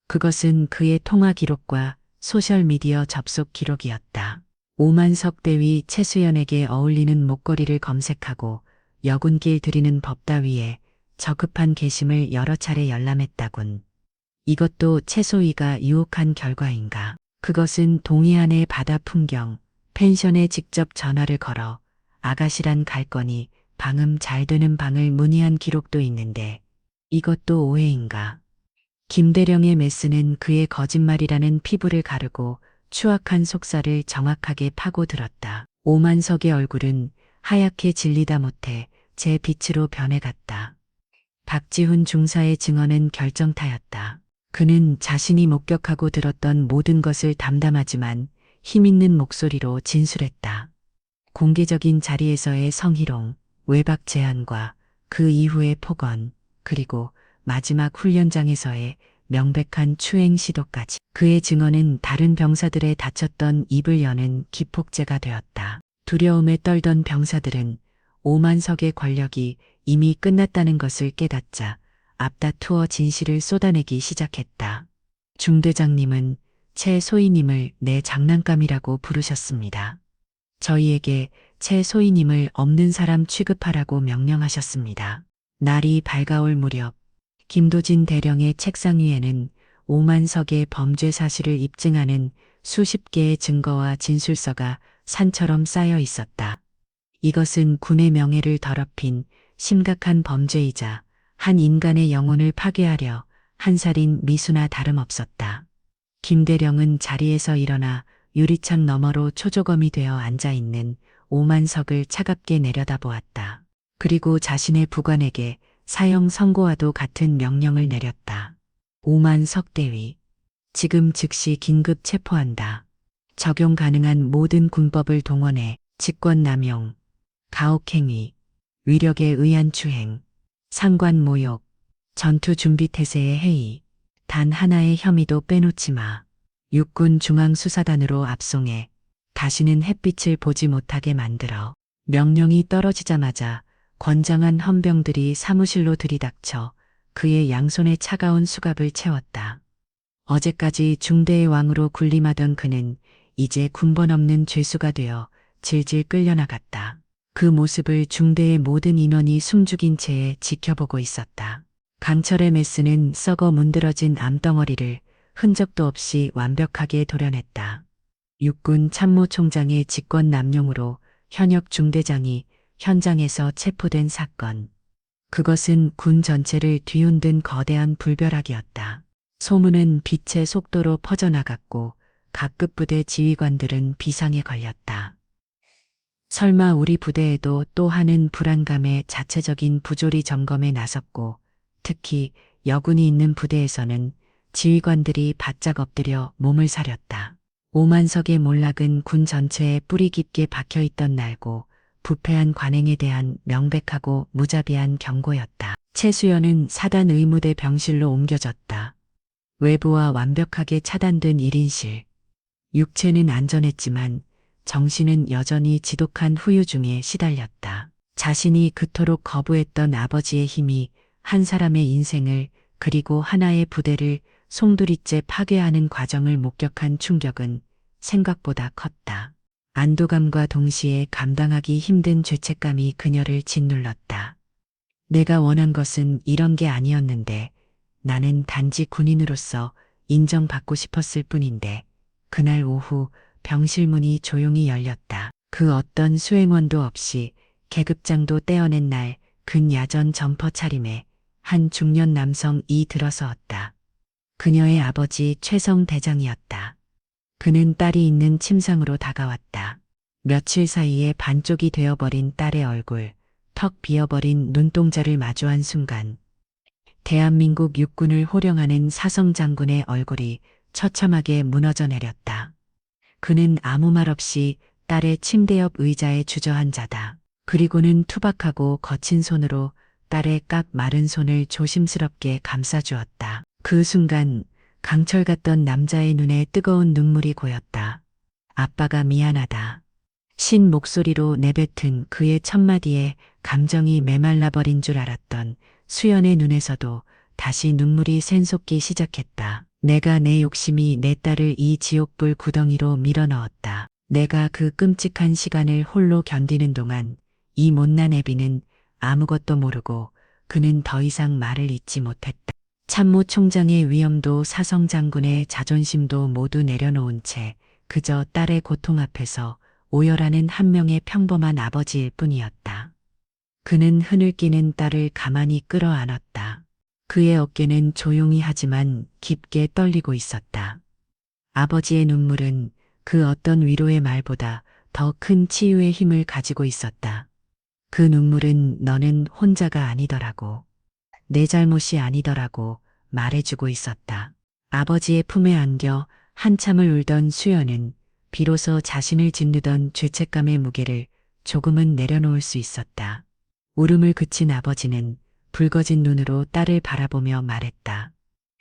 그것은 그의 통화 기록과 소셜미디어 접속 기록이었다. 오만석 대위 최수연에게 어울리는 목걸이를 검색하고 여군길 들이는 법다위에 저급한 게시물 여러 차례 열람했다군. 이것도 최소위가 유혹한 결과인가. 그것은 동해안의 바다 풍경, 펜션에 직접 전화를 걸어 아가씨란 갈 거니 방음 잘 되는 방을 문의한 기록도 있는데 이것도 오해인가. 김대령의 메스는 그의 거짓말이라는 피부를 가르고 추악한 속살을 정확하게 파고들었다. 오만석의 얼굴은 하얗게 질리다 못해 제 빛으로 변해갔다. 박지훈 중사의 증언은 결정타였다. 그는 자신이 목격하고 들었던 모든 것을 담담하지만 힘있는 목소리로 진술했다. 공개적인 자리에서의 성희롱, 외박 제안과 그 이후의 폭언, 그리고 마지막 훈련장에서의 명백한 추행 시도까지. 그의 증언은 다른 병사들의 다쳤던 입을 여는 기폭제가 되었다. 두려움에 떨던 병사들은 오만석의 권력이 이미 끝났다는 것을 깨닫자 앞다투어 진실을 쏟아내기 시작했다. 중대장님은 최소희님을 내 장난감이라고 부르셨습니다. 저희에게 최소희님을 없는 사람 취급하라고 명령하셨습니다. 날이 밝아올 무렵 김도진 대령의 책상 위에는 오만석의 범죄 사실을 입증하는 수십 개의 증거와 진술서가 산처럼 쌓여 있었다. 이것은 군의 명예를 더럽힌 심각한 범죄이자 한 인간의 영혼을 파괴하려 한 살인 미수나 다름없었다. 김대령은 자리에서 일어나 유리창 너머로 초조검이 되어 앉아있는 오만석을 차갑게 내려다보았다. 그리고 자신의 부관에게 사형 선고와도 같은 명령을 내렸다. 오만석 대위. 지금 즉시 긴급 체포한다. 적용 가능한 모든 군법을 동원해 직권남용, 가혹행위, 위력에 의한 추행, 상관 모욕, 전투 준비 태세의 해이, 단 하나의 혐의도 빼놓지 마. 육군 중앙수사단으로 압송해 다시는 햇빛을 보지 못하게 만들어. 명령이 떨어지자마자 건장한 헌병들이 사무실로 들이닥쳐 그의 양손에 차가운 수갑을 채웠다. 어제까지 중대의 왕으로 군림하던 그는 이제 군번 없는 죄수가 되어 질질 끌려나갔다. 그 모습을 중대의 모든 인원이 숨죽인 채에 지켜보고 있었다. 강철의 메스는 썩어 문드러진 암덩어리를 흔적도 없이 완벽하게 도려냈다. 육군 참모총장의 직권남용으로 현역 중대장이 현장에서 체포된 사건. 그것은 군 전체를 뒤흔든 거대한 불벼락이었다. 소문은 빛의 속도로 퍼져나갔고 각급 부대 지휘관들은 비상에 걸렸다. 설마 우리 부대에도 또 하는 불안감에 자체적인 부조리 점검에 나섰고 특히 여군이 있는 부대에서는 지휘관들이 바짝 엎드려 몸을 사렸다. 오만석의 몰락은 군 전체에 뿌리 깊게 박혀있던 날고 부패한 관행에 대한 명백하고 무자비한 경고였다. 최수연은 사단 의무대 병실로 옮겨졌다. 외부와 완벽하게 차단된 1인실. 육체는 안전했지만 정신은 여전히 지독한 후유 중에 시달렸다. 자신이 그토록 거부했던 아버지의 힘이 한 사람의 인생을 그리고 하나의 부대를 송두리째 파괴하는 과정을 목격한 충격은 생각보다 컸다. 안도감과 동시에 감당하기 힘든 죄책감이 그녀를 짓눌렀다. 내가 원한 것은 이런 게 아니었는데 나는 단지 군인으로서 인정받고 싶었을 뿐인데 그날 오후 병실 문이 조용히 열렸다. 그 어떤 수행원도 없이 계급장도 떼어낸 날 근야전 점퍼 차림에 한 중년 남성이 들어서었다. 그녀의 아버지 최성 대장이었다. 그는 딸이 있는 침상으로 다가왔다. 며칠 사이에 반쪽이 되어버린 딸의 얼굴, 턱 비어버린 눈동자를 마주한 순간 대한민국 육군을 호령하는 사성 장군의 얼굴이 처참하게 무너져 내렸다. 그는 아무 말 없이 딸의 침대 옆 의자에 주저앉아다. 그리고는 투박하고 거친 손으로 딸의 깍 마른 손을 조심스럽게 감싸주었다. 그 순간 강철 같던 남자의 눈에 뜨거운 눈물이 고였다. 아빠가 미안하다. 신 목소리로 내뱉은 그의 첫마디에 감정이 메말라버린 줄 알았던 수연의 눈에서도 다시 눈물이 샘솟기 시작했다. 내가 내 욕심이 내 딸을 이 지옥불 구덩이로 밀어넣었다. 내가 그 끔찍한 시간을 홀로 견디는 동안 이 못난 애비는 아무것도 모르고 그는 더 이상 말을 잇지 못했다. 참모총장의 위엄도 사성 장군의 자존심도 모두 내려놓은 채 그저 딸의 고통 앞에서 오열하는 한 명의 평범한 아버지일 뿐이었다. 그는 흐느끼는 딸을 가만히 끌어안았다. 그의 어깨는 조용히 하지만 깊게 떨리고 있었다. 아버지의 눈물은 그 어떤 위로의 말보다 더 큰 치유의 힘을 가지고 있었다. 그 눈물은 너는 혼자가 아니더라고. 내 잘못이 아니더라고 말해주고 있었다. 아버지의 품에 안겨 한참을 울던 수연은 비로소 자신을 짓누던 죄책감의 무게를 조금은 내려놓을 수 있었다. 울음을 그친 아버지는 붉어진 눈으로 딸을 바라보며 말했다.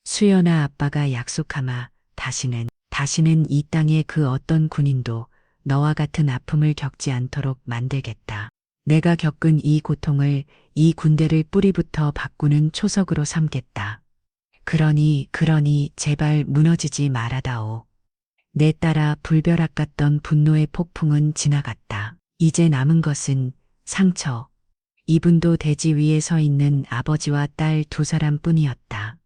수연아, 아빠가 약속하마 다시는 이 땅의 그 어떤 군인도 너와 같은 아픔을 겪지 않도록 만들겠다. 내가 겪은 이 고통을 이 군대를 뿌리부터 바꾸는 초석으로 삼겠다. 그러니 제발 무너지지 말아다오. 내 딸아, 불벼락 같던 분노의 폭풍은 지나갔다. 이제 남은 것은 상처. 이분도 대지 위에 서 있는 아버지와 딸 두 사람뿐이었다.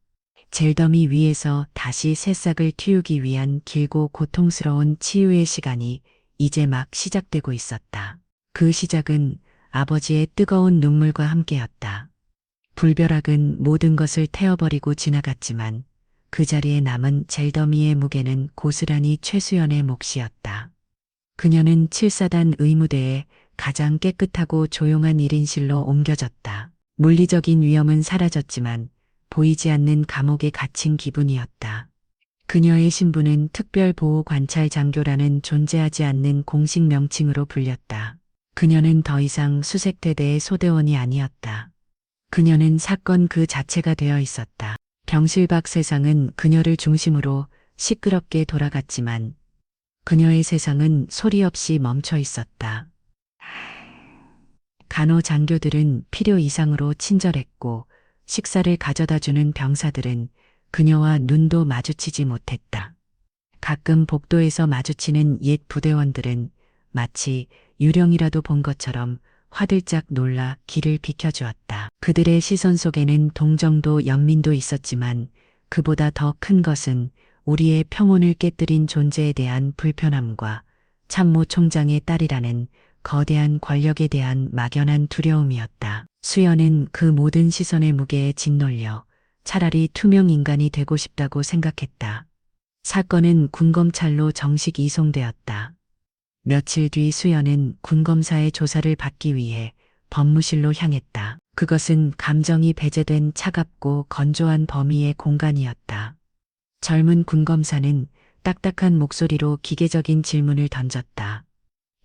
젤더미 위에서 다시 새싹을 틔우기 위한 길고 고통스러운 치유의 시간이 이제 막 시작되고 있었다. 그 시작은 아버지의 뜨거운 눈물과 함께였다. 불벼락은 모든 것을 태워버리고 지나갔지만 그 자리에 남은 젤더미의 무게는 고스란히 최수연의 몫이었다. 그녀는 7사단 의무대에 가장 깨끗하고 조용한 1인실로 옮겨졌다. 물리적인 위험은 사라졌지만 보이지 않는 감옥에 갇힌 기분이었다. 그녀의 신분은 특별보호관찰장교라는 존재하지 않는 공식 명칭으로 불렸다. 그녀는 더 이상 수색대대의 소대원이 아니었다. 그녀는 사건 그 자체가 되어 있었다. 병실 밖 세상은 그녀를 중심으로 시끄럽게 돌아갔지만 그녀의 세상은 소리 없이 멈춰 있었다. 간호장교들은 필요 이상으로 친절했고 식사를 가져다 주는 병사들은 그녀와 눈도 마주치지 못했다. 가끔 복도에서 마주치는 옛 부대원들은 마치 유령이라도 본 것처럼 화들짝 놀라 길을 비켜주었다. 그들의 시선 속에는 동정도 연민도 있었지만 그보다 더 큰 것은 우리의 평온을 깨뜨린 존재에 대한 불편함과 참모 총장의 딸이라는 거대한 권력에 대한 막연한 두려움이었다. 수연은 그 모든 시선의 무게에 짓눌려 차라리 투명 인간이 되고 싶다고 생각했다. 사건은 군검찰로 정식 이송되었다. 며칠 뒤 수연은 군검사의 조사를 받기 위해 법무실로 향했다. 그것은 감정이 배제된 차갑고 건조한 범위의 공간이었다. 젊은 군검사는 딱딱한 목소리로 기계적인 질문을 던졌다.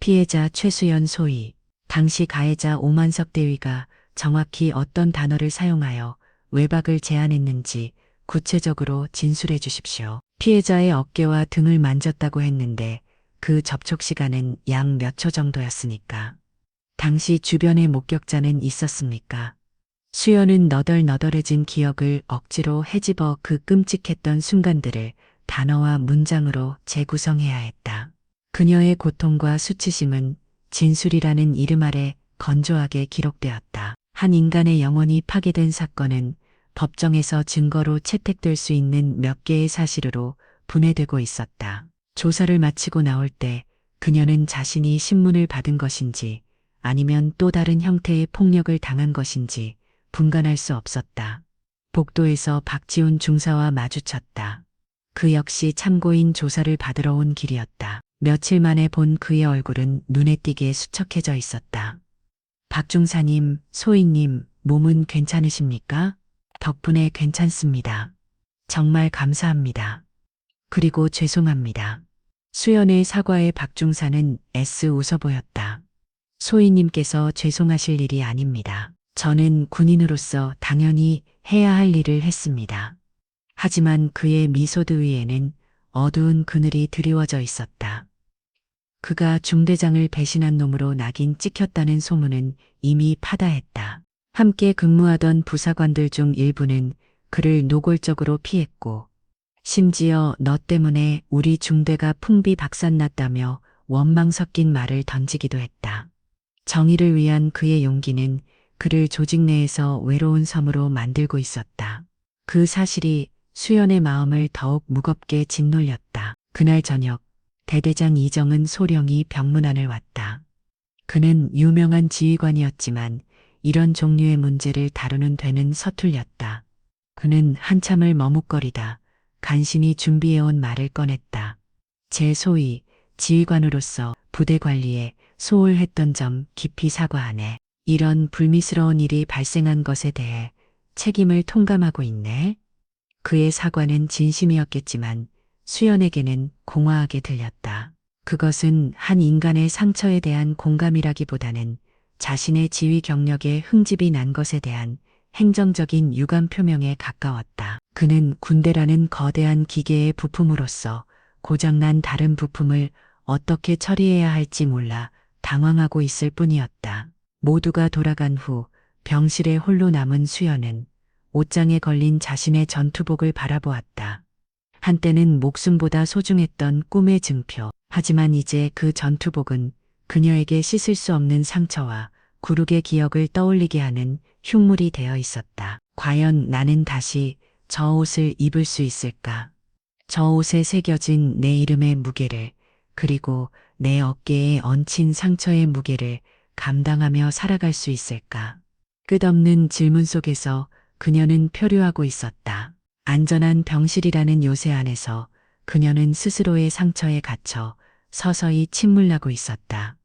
피해자 최수연 소위, 당시 가해자 오만석 대위가 정확히 어떤 단어를 사용하여 외박을 제안했는지 구체적으로 진술해 주십시오. 피해자의 어깨와 등을 만졌다고 했는데 그 접촉 시간은 약 몇 초 정도였으니까. 당시 주변에 목격자는 있었습니까? 수연은 너덜너덜해진 기억을 억지로 헤집어 그 끔찍했던 순간들을 단어와 문장으로 재구성해야 했다. 그녀의 고통과 수치심은 진술이라는 이름 아래 건조하게 기록되었다. 한 인간의 영혼이 파괴된 사건은 법정에서 증거로 채택될 수 있는 몇 개의 사실으로 분해되고 있었다. 조사를 마치고 나올 때 그녀는 자신이 신문을 받은 것인지 아니면 또 다른 형태의 폭력을 당한 것인지 분간할 수 없었다. 복도에서 박지훈 중사와 마주쳤다. 그 역시 참고인 조사를 받으러 온 길이었다. 며칠 만에 본 그의 얼굴은 눈에 띄게 수척해져 있었다. 박 중사님, 소희님, 몸은 괜찮으십니까? 덕분에 괜찮습니다. 정말 감사합니다. 그리고 죄송합니다. 수연의 사과에 박 중사는 애쓰 웃어 보였다. 소희님께서 죄송하실 일이 아닙니다. 저는 군인으로서 당연히 해야 할 일을 했습니다. 하지만 그의 미소드 위에는 어두운 그늘이 드리워져 있었다. 그가 중대장을 배신한 놈으로 낙인 찍혔다는 소문은 이미 파다했다. 함께 근무하던 부사관들 중 일부는 그를 노골적으로 피했고 심지어 너 때문에 우리 중대가 풍비박산났다며 원망 섞인 말을 던지기도 했다. 정의를 위한 그의 용기는 그를 조직 내에서 외로운 섬으로 만들고 있었다. 그 사실이 수연의 마음을 더욱 무겁게 짓눌렸다. 그날 저녁 대대장 이정은 소령이 병문안을 왔다. 그는 유명한 지휘관이었지만 이런 종류의 문제를 다루는 데는 서툴렸다. 그는 한참을 머뭇거리다 간신히 준비해온 말을 꺼냈다. 제 소위 지휘관으로서 부대 관리에 소홀했던 점 깊이 사과하네. 이런 불미스러운 일이 발생한 것에 대해 책임을 통감하고 있네. 그의 사과는 진심이었겠지만 수연에게는 공허하게 들렸다. 그것은 한 인간의 상처에 대한 공감이라기보다는 자신의 지휘 경력에 흠집이 난 것에 대한 행정적인 유감 표명에 가까웠다. 그는 군대라는 거대한 기계의 부품으로서 고장난 다른 부품을 어떻게 처리해야 할지 몰라 당황하고 있을 뿐이었다. 모두가 돌아간 후 병실에 홀로 남은 수연은 옷장에 걸린 자신의 전투복을 바라보았다. 한때는 목숨보다 소중했던 꿈의 증표. 하지만 이제 그 전투복은 그녀에게 씻을 수 없는 상처와 구룩의 기억을 떠올리게 하는 흉물이 되어 있었다. 과연 나는 다시 저 옷을 입을 수 있을까? 저 옷에 새겨진 내 이름의 무게를, 그리고 내 어깨에 얹힌 상처의 무게를 감당하며 살아갈 수 있을까? 끝없는 질문 속에서 그녀는 표류하고 있었다. 안전한 병실이라는 요새 안에서 그녀는 스스로의 상처에 갇혀 서서히 침몰하고 있었다.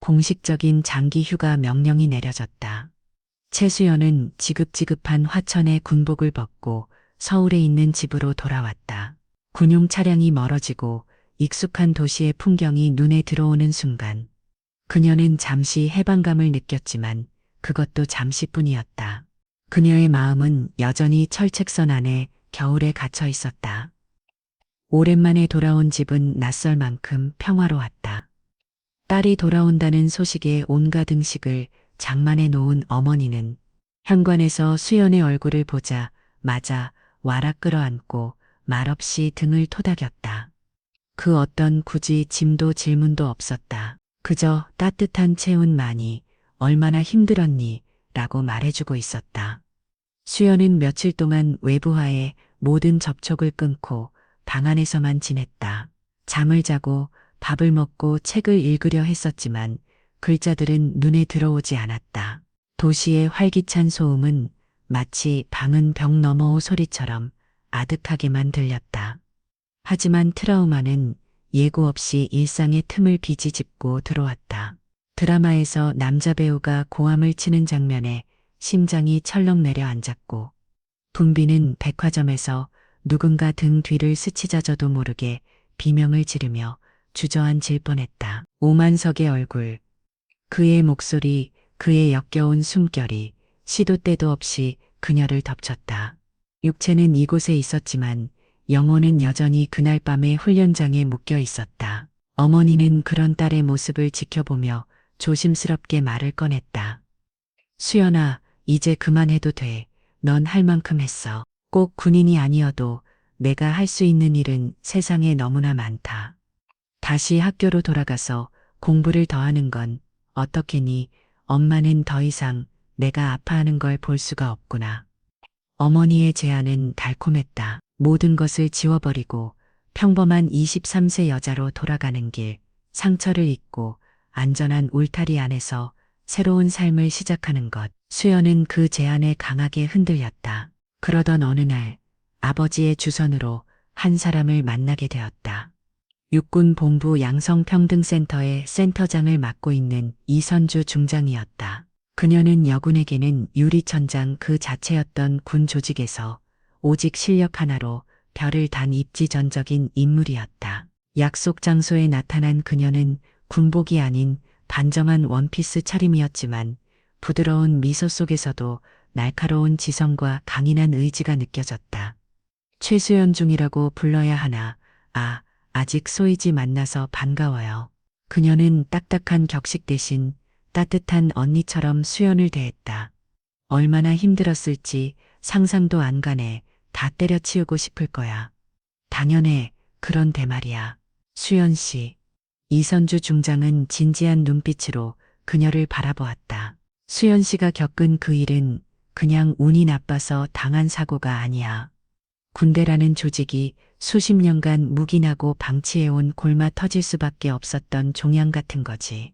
공식적인 장기 휴가 명령이 내려졌다. 최수연은 지급지급한 화천의 군복을 벗고 서울에 있는 집으로 돌아왔다. 군용 차량이 멀어지고 익숙한 도시의 풍경이 눈에 들어오는 순간 그녀는 잠시 해방감을 느꼈지만 그것도 잠시뿐이었다. 그녀의 마음은 여전히 철책선 안에 겨울에 갇혀 있었다. 오랜만에 돌아온 집은 낯설 만큼 평화로웠다. 딸이 돌아온다는 소식에 온갖 음식을 장만해 놓은 어머니는 현관에서 수연의 얼굴을 보자마자 와락 끌어안고 말없이 등을 토닥였다. 그 어떤 굳이 짐도 질문도 없었다. 그저 따뜻한 체온만이 얼마나 힘들었니? 라고 말해주고 있었다. 수연은 며칠 동안 외부와의 모든 접촉을 끊고 방 안에서만 지냈다. 잠을 자고 밥을 먹고 책을 읽으려 했었지만 글자들은 눈에 들어오지 않았다. 도시의 활기찬 소음은 마치 방은 벽 너머오 소리처럼 아득하게만 들렸다. 하지만 트라우마는 예고 없이 일상의 틈을 비집고 들어왔다. 드라마에서 남자 배우가 고함을 치는 장면에 심장이 철렁 내려앉았고 붐비는 백화점에서 누군가 등 뒤를 스치자저도 모르게 비명을 지르며 주저앉을 뻔했다. 오만석의 얼굴, 그의 목소리, 그의 역겨운 숨결이 시도 때도 없이 그녀를 덮쳤다. 육체는 이곳에 있었지만 영혼은 여전히 그날 밤의 훈련장에 묶여 있었다. 어머니는 그런 딸의 모습을 지켜보며 조심스럽게 말을 꺼냈다. 수연아, 이제 그만해도 돼. 넌 할 만큼 했어. 꼭 군인이 아니어도 내가 할 수 있는 일은 세상에 너무나 많다. 다시 학교로 돌아가서 공부를 더 하는 건 어떻게니? 엄마는 더 이상 내가 아파하는 걸 볼 수가 없구나. 어머니의 제안은 달콤했다. 모든 것을 지워버리고 평범한 23세 여자로 돌아가는 길, 상처를 잊고 안전한 울타리 안에서 새로운 삶을 시작하는 것. 수연은 그 제안에 강하게 흔들렸다. 그러던 어느 날 아버지의 주선으로 한 사람을 만나게 되었다. 육군 본부 양성평등센터의 센터장을 맡고 있는 이선주 중장이었다. 그녀는 여군에게는 유리천장 그 자체였던 군 조직에서 오직 실력 하나로 별을 단 입지전적인 인물이었다. 약속 장소에 나타난 그녀는 군복이 아닌 단정한 원피스 차림이었지만 부드러운 미소 속에서도 날카로운 지성과 강인한 의지가 느껴졌다. 최수연 중이라고 불러야 하나? 아직 소이지 만나서 반가워요. 그녀는 딱딱한 격식 대신 따뜻한 언니처럼 수연을 대했다. 얼마나 힘들었을지 상상도 안 가네. 다 때려치우고 싶을 거야. 당연해. 그런데 말이야. 수연 씨. 이선주 중장은 진지한 눈빛으로 그녀를 바라보았다. 수연 씨가 겪은 그 일은 그냥 운이 나빠서 당한 사고가 아니야. 군대라는 조직이 수십 년간 묵인하고 방치해온 골마 터질 수밖에 없었던 종양 같은 거지.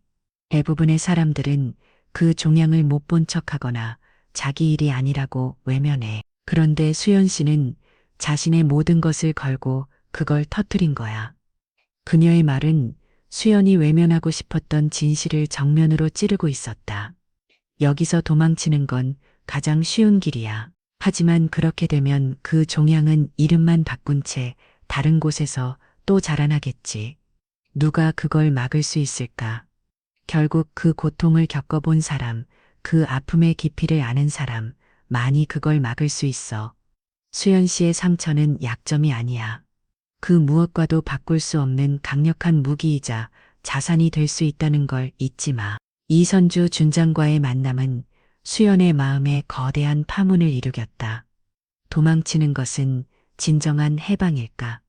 대부분의 사람들은 그 종양을 못 본 척하거나 자기 일이 아니라고 외면해. 그런데 수연 씨는 자신의 모든 것을 걸고 그걸 터뜨린 거야. 그녀의 말은 수연이 외면하고 싶었던 진실을 정면으로 찌르고 있었다. 여기서 도망치는 건 가장 쉬운 길이야. 하지만 그렇게 되면 그 종양은 이름만 바꾼 채 다른 곳에서 또 자라나겠지. 누가 그걸 막을 수 있을까? 결국 그 고통을 겪어본 사람, 그 아픔의 깊이를 아는 사람, 많이 그걸 막을 수 있어. 수연 씨의 상처는 약점이 아니야. 그 무엇과도 바꿀 수 없는 강력한 무기이자 자산이 될 수 있다는 걸 잊지 마. 이선주 준장과의 만남은 수연의 마음에 거대한 파문을 일으켰다. 도망치는 것은 진정한 해방일까?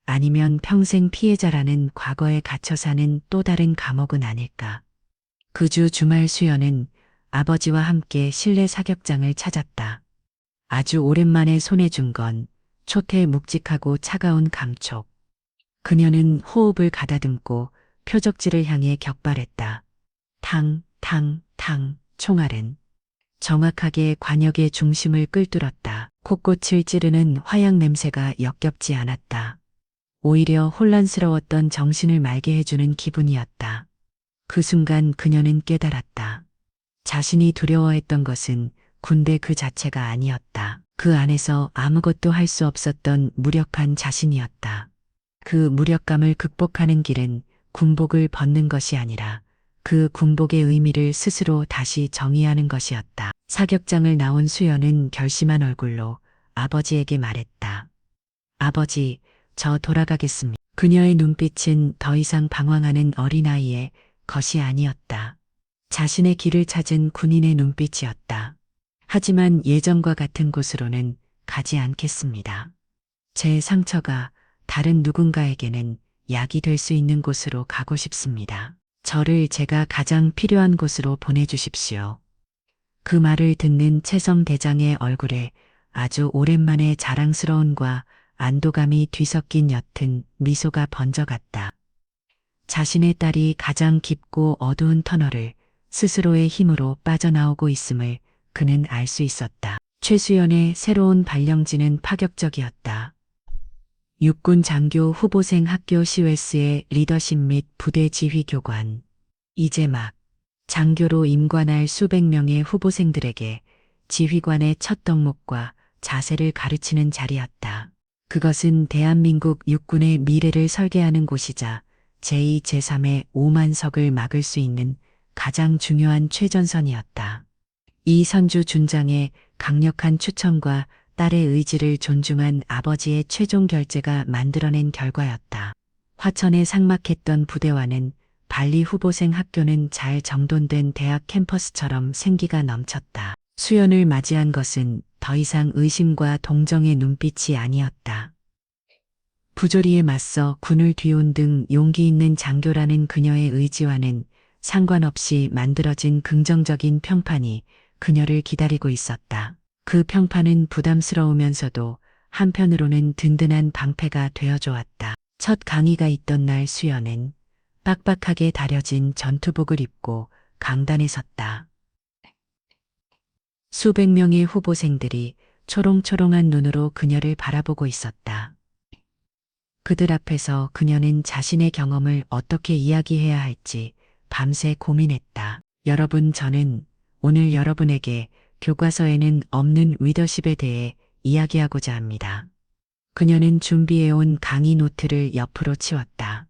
아니면 평생 피해자라는 과거에 갇혀 사는 또 다른 감옥은 아닐까? 그 주 주말 수연은 아버지와 함께 실내 사격장을 찾았다. 아주 오랜만에 손에 준 건 촛대 묵직하고 차가운 감촉. 그녀는 호흡을 가다듬고 표적지를 향해 격발했다. 탕, 탕, 탕, 총알은 정확하게 관역의 중심을 꿰뚫었다. 콧꽃을 찌르는 화약 냄새가 역겹지 않았다. 오히려 혼란스러웠던 정신을 맑게 해주는 기분이었다. 그 순간 그녀는 깨달았다. 자신이 두려워했던 것은 군대 그 자체가 아니었다. 그 안에서 아무것도 할 수 없었던 무력한 자신이었다. 그 무력감을 극복하는 길은 군복을 벗는 것이 아니라 그 군복의 의미를 스스로 다시 정의하는 것이었다. 사격장을 나온 수연은 결심한 얼굴로 아버지에게 말했다. 아버지, 저 돌아가겠습니다. 그녀의 눈빛은 더 이상 방황하는 어린아이의 것이 아니었다. 자신의 길을 찾은 군인의 눈빛이었다. 하지만 예전과 같은 곳으로는 가지 않겠습니다. 제 상처가 다른 누군가에게는 약이 될 수 있는 곳으로 가고 싶습니다. 저를 제가 가장 필요한 곳으로 보내주십시오. 그 말을 듣는 채성 대장의 얼굴에 아주 오랜만에 자랑스러움과 안도감이 뒤섞인 옅은 미소가 번져갔다. 자신의 딸이 가장 깊고 어두운 터널을 스스로의 힘으로 빠져나오고 있음을 그는 알 수 있었다. 최수연의 새로운 발령지는 파격적이었다. 육군 장교 후보생 학교 COS의 리더십 및 부대 지휘 교관. 이제 막 장교로 임관할 수백 명의 후보생들에게 지휘관의 첫 덕목과 자세를 가르치는 자리였다. 그것은 대한민국 육군의 미래를 설계하는 곳이자 제2, 제3의 5만석을 막을 수 있는 가장 중요한 최전선이었다. 이 선주 준장의 강력한 추천과 딸의 의지를 존중한 아버지의 최종 결재가 만들어낸 결과였다. 화천에 상막했던 부대와는 발리 후보생 학교는 잘 정돈된 대학 캠퍼스처럼 생기가 넘쳤다. 수연을 맞이한 것은 더 이상 의심과 동정의 눈빛이 아니었다. 부조리에 맞서 군을 뒤온 등 용기 있는 장교라는 그녀의 의지와는 상관없이 만들어진 긍정적인 평판이 그녀를 기다리고 있었다. 그 평판은 부담스러우면서도 한편으로는 든든한 방패가 되어주었다. 첫 강의가 있던 날 수연은 빡빡하게 다려진 전투복을 입고 강단에 섰다. 수백 명의 후보생들이 초롱초롱한 눈으로 그녀를 바라보고 있었다. 그들 앞에서 그녀는 자신의 경험을 어떻게 이야기해야 할지 밤새 고민했다. 여러분, 저는 오늘 여러분에게 교과서에는 없는 리더십에 대해 이야기하고자 합니다. 그녀는 준비해온 강의 노트를 옆으로 치웠다.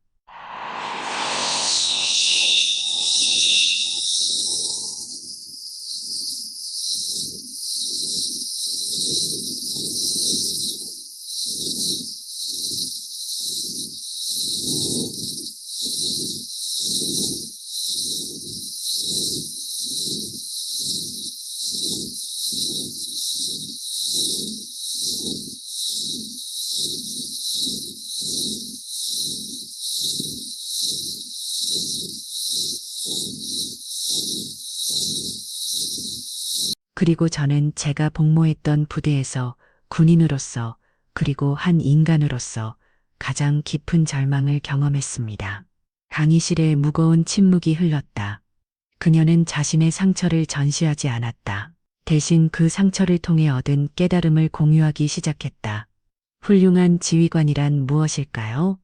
그리고 저는 제가 복무했던 부대에서 군인으로서 그리고 한 인간으로서 가장 깊은 절망을 경험했습니다. 강의실에 무거운 침묵이 흘렀다. 그녀는 자신의 상처를 전시하지 않았다. 대신 그 상처를 통해 얻은 깨달음을 공유하기 시작했다. 훌륭한 지휘관이란 무엇일까요?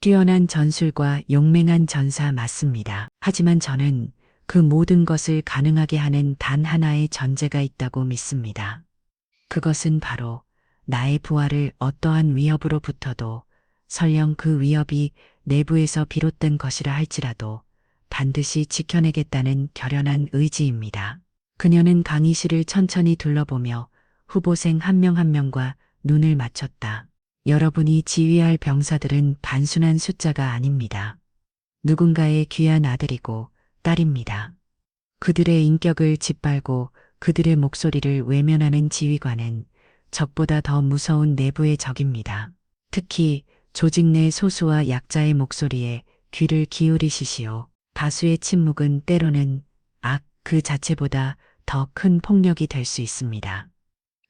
뛰어난 전술과 용맹한 전사 맞습니다. 하지만 저는 그 모든 것을 가능하게 하는 단 하나의 전제가 있다고 믿습니다. 그것은 바로 나의 부하를 어떠한 위협으로부터도 설령 그 위협이 내부에서 비롯된 것이라 할지라도 반드시 지켜내겠다는 결연한 의지입니다. 그녀는 강의실을 천천히 둘러보며 후보생 한 명 한 명과 눈을 맞췄다. 여러분이 지휘할 병사들은 단순한 숫자가 아닙니다. 누군가의 귀한 아들이고 딸입니다. 그들의 인격을 짓밟고 그들의 목소리를 외면하는 지휘관은 적보다 더 무서운 내부의 적입니다. 특히 조직 내 소수와 약자의 목소리에 귀를 기울이시시오. 다수의 침묵은 때로는 그 자체보다 더 큰 폭력이 될 수 있습니다.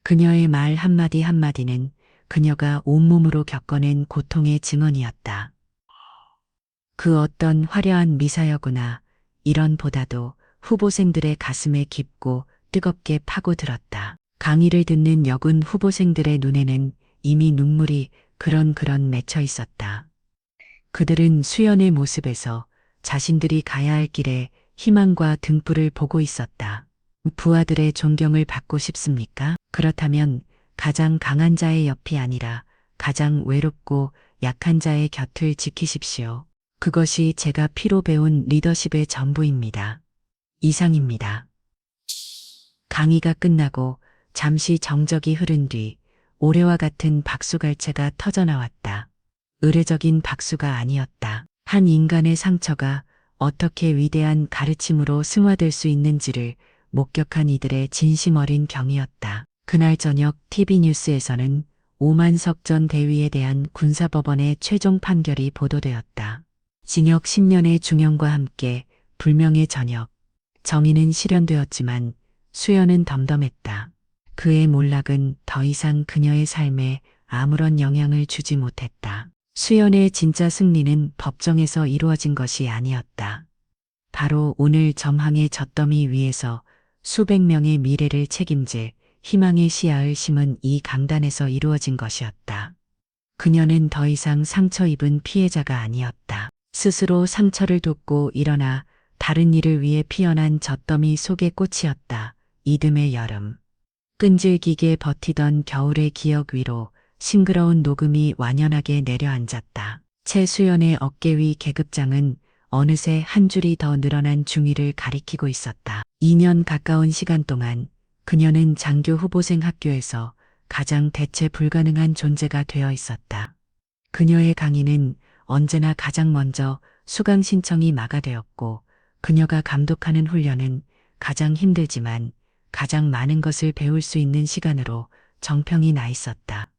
그녀의 말 한마디 한마디는 그녀가 온몸으로 겪어낸 고통의 증언이었다. 그 어떤 화려한 미사여구나 이런보다도 후보생들의 가슴에 깊고 뜨겁게 파고들었다. 강의를 듣는 여군 후보생들의 눈에는 이미 눈물이 그런 맺혀 있었다. 그들은 수연의 모습에서 자신들이 가야 할 길에 희망과 등불을 보고 있었다. 부하들의 존경을 받고 싶습니까? 그렇다면 가장 강한 자의 옆이 아니라 가장 외롭고 약한 자의 곁을 지키십시오. 그것이 제가 피로 배운 리더십의 전부입니다. 이상입니다. 강의가 끝나고 잠시 정적이 흐른 뒤 올해와 같은 박수갈채가 터져나왔다. 의례적인 박수가 아니었다. 한 인간의 상처가 어떻게 위대한 가르침으로 승화될 수 있는지를 목격한 이들의 진심 어린 경이었다. 그날 저녁 TV뉴스에서는 오만석 전 대위에 대한 군사법원의 최종 판결이 보도되었다. 징역 10년의 중형과 함께 불명예 전역. 정의는 실현되었지만 수연은 덤덤했다. 그의 몰락은 더 이상 그녀의 삶에 아무런 영향을 주지 못했다. 수연의 진짜 승리는 법정에서 이루어진 것이 아니었다. 바로 오늘 점항의 잿더미 위에서 수백 명의 미래를 책임질 희망의 씨앗을 심은 이 강단에서 이루어진 것이었다. 그녀는 더 이상 상처 입은 피해자가 아니었다. 스스로 상처를 돋고 일어나 다른 일을 위해 피어난 잿더미 속의 꽃이었다. 이듬해 여름. 끈질기게 버티던 겨울의 기억 위로 싱그러운 녹음이 완연하게 내려앉았다. 최수연의 어깨 위 계급장은 어느새 한 줄이 더 늘어난 중위를 가리키고 있었다. 2년 가까운 시간 동안 그녀는 장교 후보생 학교에서 가장 대체 불가능한 존재가 되어 있었다. 그녀의 강의는 언제나 가장 먼저 수강 신청이 마가되었고 그녀가 감독하는 훈련은 가장 힘들지만 가장 많은 것을 배울 수 있는 시간으로 정평이 나 있었다.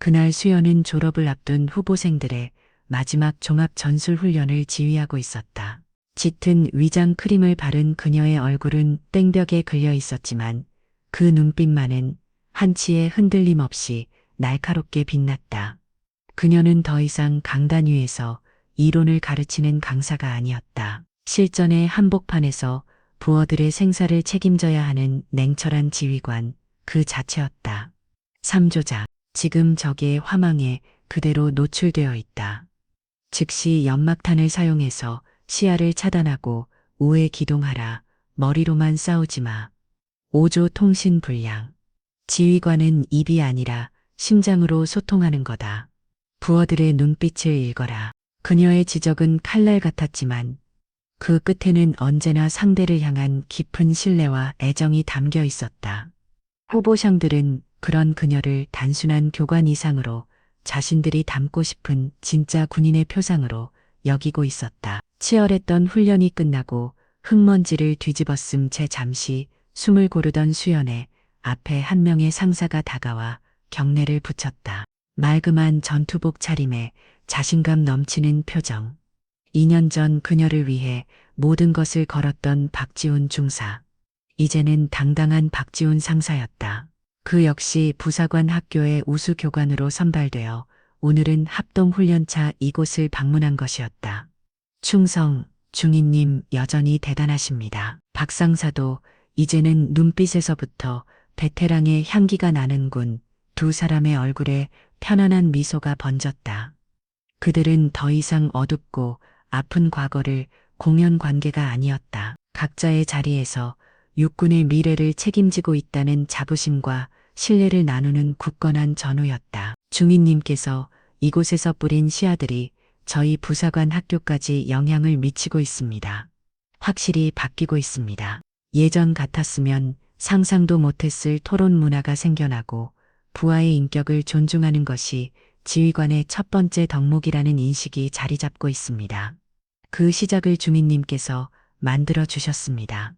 그날 수연은 졸업을 앞둔 후보생들의 마지막 종합 전술 훈련을 지휘하고 있었다. 짙은 위장 크림을 바른 그녀의 얼굴은 땡벽에 걸려 있었지만 그 눈빛만은 한치의 흔들림 없이 날카롭게 빛났다. 그녀는 더 이상 강단 위에서 이론을 가르치는 강사가 아니었다. 실전의 한복판에서 부하들의 생사를 책임져야 하는 냉철한 지휘관 그 자체였다. 3조자, 지금 적의 화망에 그대로 노출되어 있다. 즉시 연막탄을 사용해서 시야를 차단하고 우회 기동하라. 머리로만 싸우지 마. 5조 통신 불량. 지휘관은 입이 아니라 심장으로 소통하는 거다. 부하들의 눈빛을 읽어라. 그녀의 지적은 칼날 같았지만 그 끝에는 언제나 상대를 향한 깊은 신뢰와 애정이 담겨 있었다. 후보상들은 그런 그녀를 단순한 교관 이상으로 자신들이 닮고 싶은 진짜 군인의 표상으로 여기고 있었다. 치열했던 훈련이 끝나고 흙먼지를 뒤집어쓴 채 잠시 숨을 고르던 수연의 앞에 한 명의 상사가 다가와 경례를 붙였다. 말끔한 전투복 차림에 자신감 넘치는 표정. 2년 전 그녀를 위해 모든 것을 걸었던 박지훈 중사. 이제는 당당한 박지훈 상사였다. 그 역시 부사관 학교의 우수 교관으로 선발되어 오늘은 합동훈련차 이곳을 방문한 것이었다. 충성, 중위님 여전히 대단하십니다. 박 상사도 이제는 눈빛에서부터 베테랑의 향기가 나는군. 두 사람의 얼굴에 편안한 미소가 번졌다. 그들은 더 이상 어둡고 아픈 과거를 공연 관계가 아니었다. 각자의 자리에서 육군의 미래를 책임지고 있다는 자부심과 신뢰를 나누는 굳건한 전우였다. 중위님께서 이곳에서 뿌린 씨앗들이 저희 부사관 학교까지 영향을 미치고 있습니다. 확실히 바뀌고 있습니다. 예전 같았으면 상상도 못했을 토론 문화가 생겨나고 부하의 인격을 존중하는 것이 지휘관의 첫 번째 덕목이라는 인식이 자리 잡고 있습니다. 그 시작을 중위님께서 만들어 주셨습니다.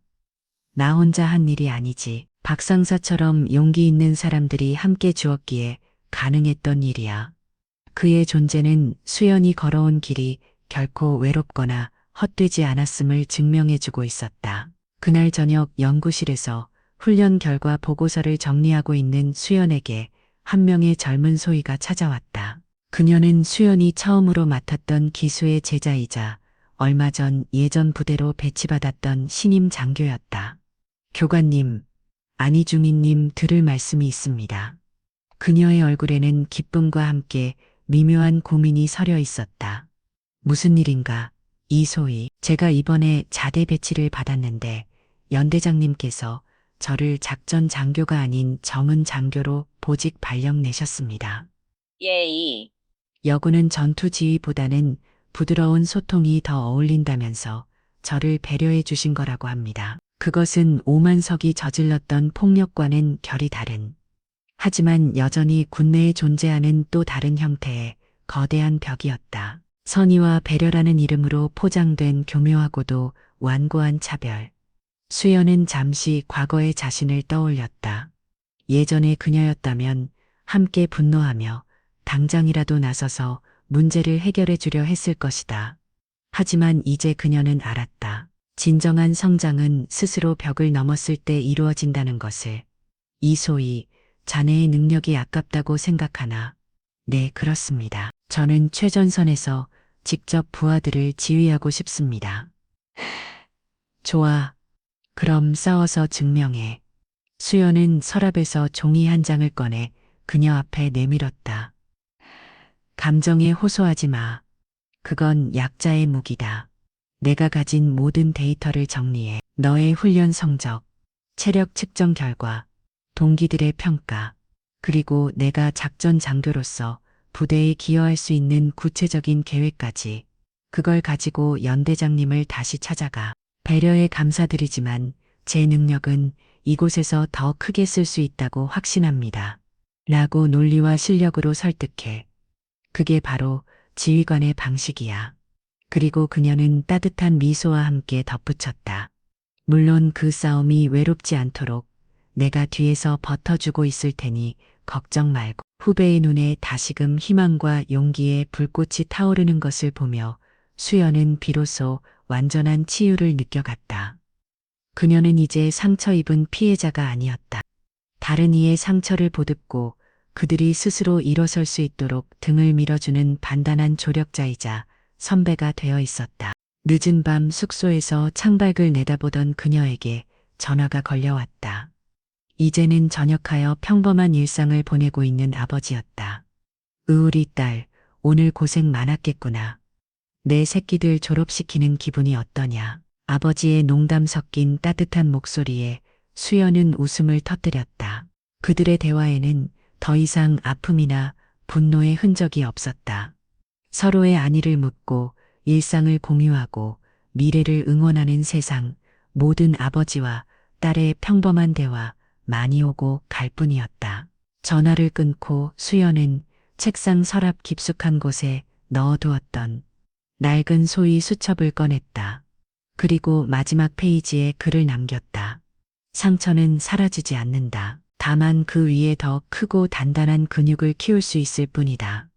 나 혼자 한 일이 아니지. 박 상사처럼 용기 있는 사람들이 함께 주었기에 가능했던 일이야. 그의 존재는 수연이 걸어온 길이 결코 외롭거나 헛되지 않았음을 증명해주고 있었다. 그날 저녁 연구실에서 훈련 결과 보고서를 정리하고 있는 수연에게 한 명의 젊은 소위가 찾아왔다. 그녀는 수연이 처음으로 맡았던 기수의 제자이자 얼마 전 예전 부대로 배치받았던 신임 장교였다. 교관님, 안희중이님 들을 말씀이 있습니다. 그녀의 얼굴에는 기쁨과 함께 미묘한 고민이 서려 있었다. 무슨 일인가? 이소희, 제가 이번에 자대 배치를 받았는데 연대장님께서 저를 작전 장교가 아닌 정은 장교로 보직 발령 내셨습니다. 예이. 여군은 전투 지휘보다는 부드러운 소통이 더 어울린다면서 저를 배려해 주신 거라고 합니다. 그것은 오만석이 저질렀던 폭력과는 결이 다른, 하지만 여전히 군내에 존재하는 또 다른 형태의 거대한 벽이었다. 선의와 배려라는 이름으로 포장된 교묘하고도 완고한 차별. 수연은 잠시 과거의 자신을 떠올렸다. 예전의 그녀였다면 함께 분노하며 당장이라도 나서서 문제를 해결해 주려 했을 것이다. 하지만 이제 그녀는 알았다. 진정한 성장은 스스로 벽을 넘었을 때 이루어진다는 것을. 이소희, 자네의 능력이 아깝다고 생각하나? 네, 그렇습니다. 저는 최전선에서 직접 부하들을 지휘하고 싶습니다. 좋아. 그럼 싸워서 증명해. 수연은 서랍에서 종이 한 장을 꺼내 그녀 앞에 내밀었다. 감정에 호소하지 마. 그건 약자의 무기다. 내가 가진 모든 데이터를 정리해 너의 훈련 성적, 체력 측정 결과, 동기들의 평가, 그리고 내가 작전 장교로서 부대에 기여할 수 있는 구체적인 계획까지. 그걸 가지고 연대장님을 다시 찾아가. 배려에 감사드리지만 제 능력은 이곳에서 더 크게 쓸 수 있다고 확신합니다. 라고 논리와 실력으로 설득해. 그게 바로 지휘관의 방식이야. 그리고 그녀는 따뜻한 미소와 함께 덧붙였다. 물론 그 싸움이 외롭지 않도록 내가 뒤에서 버텨주고 있을 테니 걱정 말고. 후배의 눈에 다시금 희망과 용기의 불꽃이 타오르는 것을 보며 수연은 비로소 완전한 치유를 느껴갔다. 그녀는 이제 상처 입은 피해자가 아니었다. 다른 이의 상처를 보듬고 그들이 스스로 일어설 수 있도록 등을 밀어주는 단단한 조력자이자 선배가 되어 있었다. 늦은 밤 숙소에서 창밖을 내다보던 그녀에게 전화가 걸려왔다. 이제는 전역하여 평범한 일상을 보내고 있는 아버지였다. 의우리 딸, 오늘 고생 많았겠구나. 내 새끼들 졸업시키는 기분이 어떠냐. 아버지의 농담 섞인 따뜻한 목소리에 수연은 웃음을 터뜨렸다. 그들의 대화에는 더 이상 아픔이나 분노의 흔적이 없었다. 서로의 안위를 묻고 일상을 공유하고 미래를 응원하는 세상, 모든 아버지와 딸의 평범한 대화, 많이 오고 갈 뿐이었다. 전화를 끊고 수연은 책상 서랍 깊숙한 곳에 넣어두었던 낡은 소위 수첩을 꺼냈다. 그리고 마지막 페이지에 글을 남겼다. 상처는 사라지지 않는다. 다만 그 위에 더 크고 단단한 근육을 키울 수 있을 뿐이다.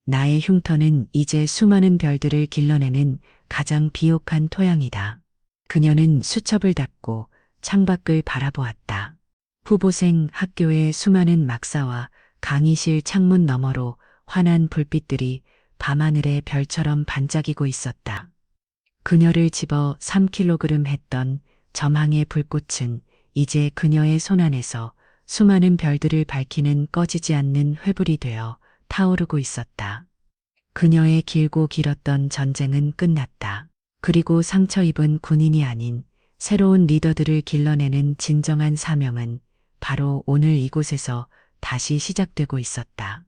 나의 흉터는 이제 수많은 별들을 길러내는 가장 비옥한 토양이다. 그녀는 수첩을 닫고 창밖을 바라보았다. 후보생 학교의 수많은 막사와 강의실 창문 너머로 환한 불빛들이 밤하늘의 별처럼 반짝이고 있었다. 그녀를 집어 3kg 했던 점항의 불꽃은 이제 그녀의 손안에서 수많은 별들을 밝히는 꺼지지 않는 회불이 되어 타오르고 있었다. 그녀의 길고 길었던 전쟁은 끝났다. 그리고 상처 입은 군인이 아닌 새로운 리더들을 길러내는 진정한 사명은 바로 오늘 이곳에서 다시 시작되고 있었다.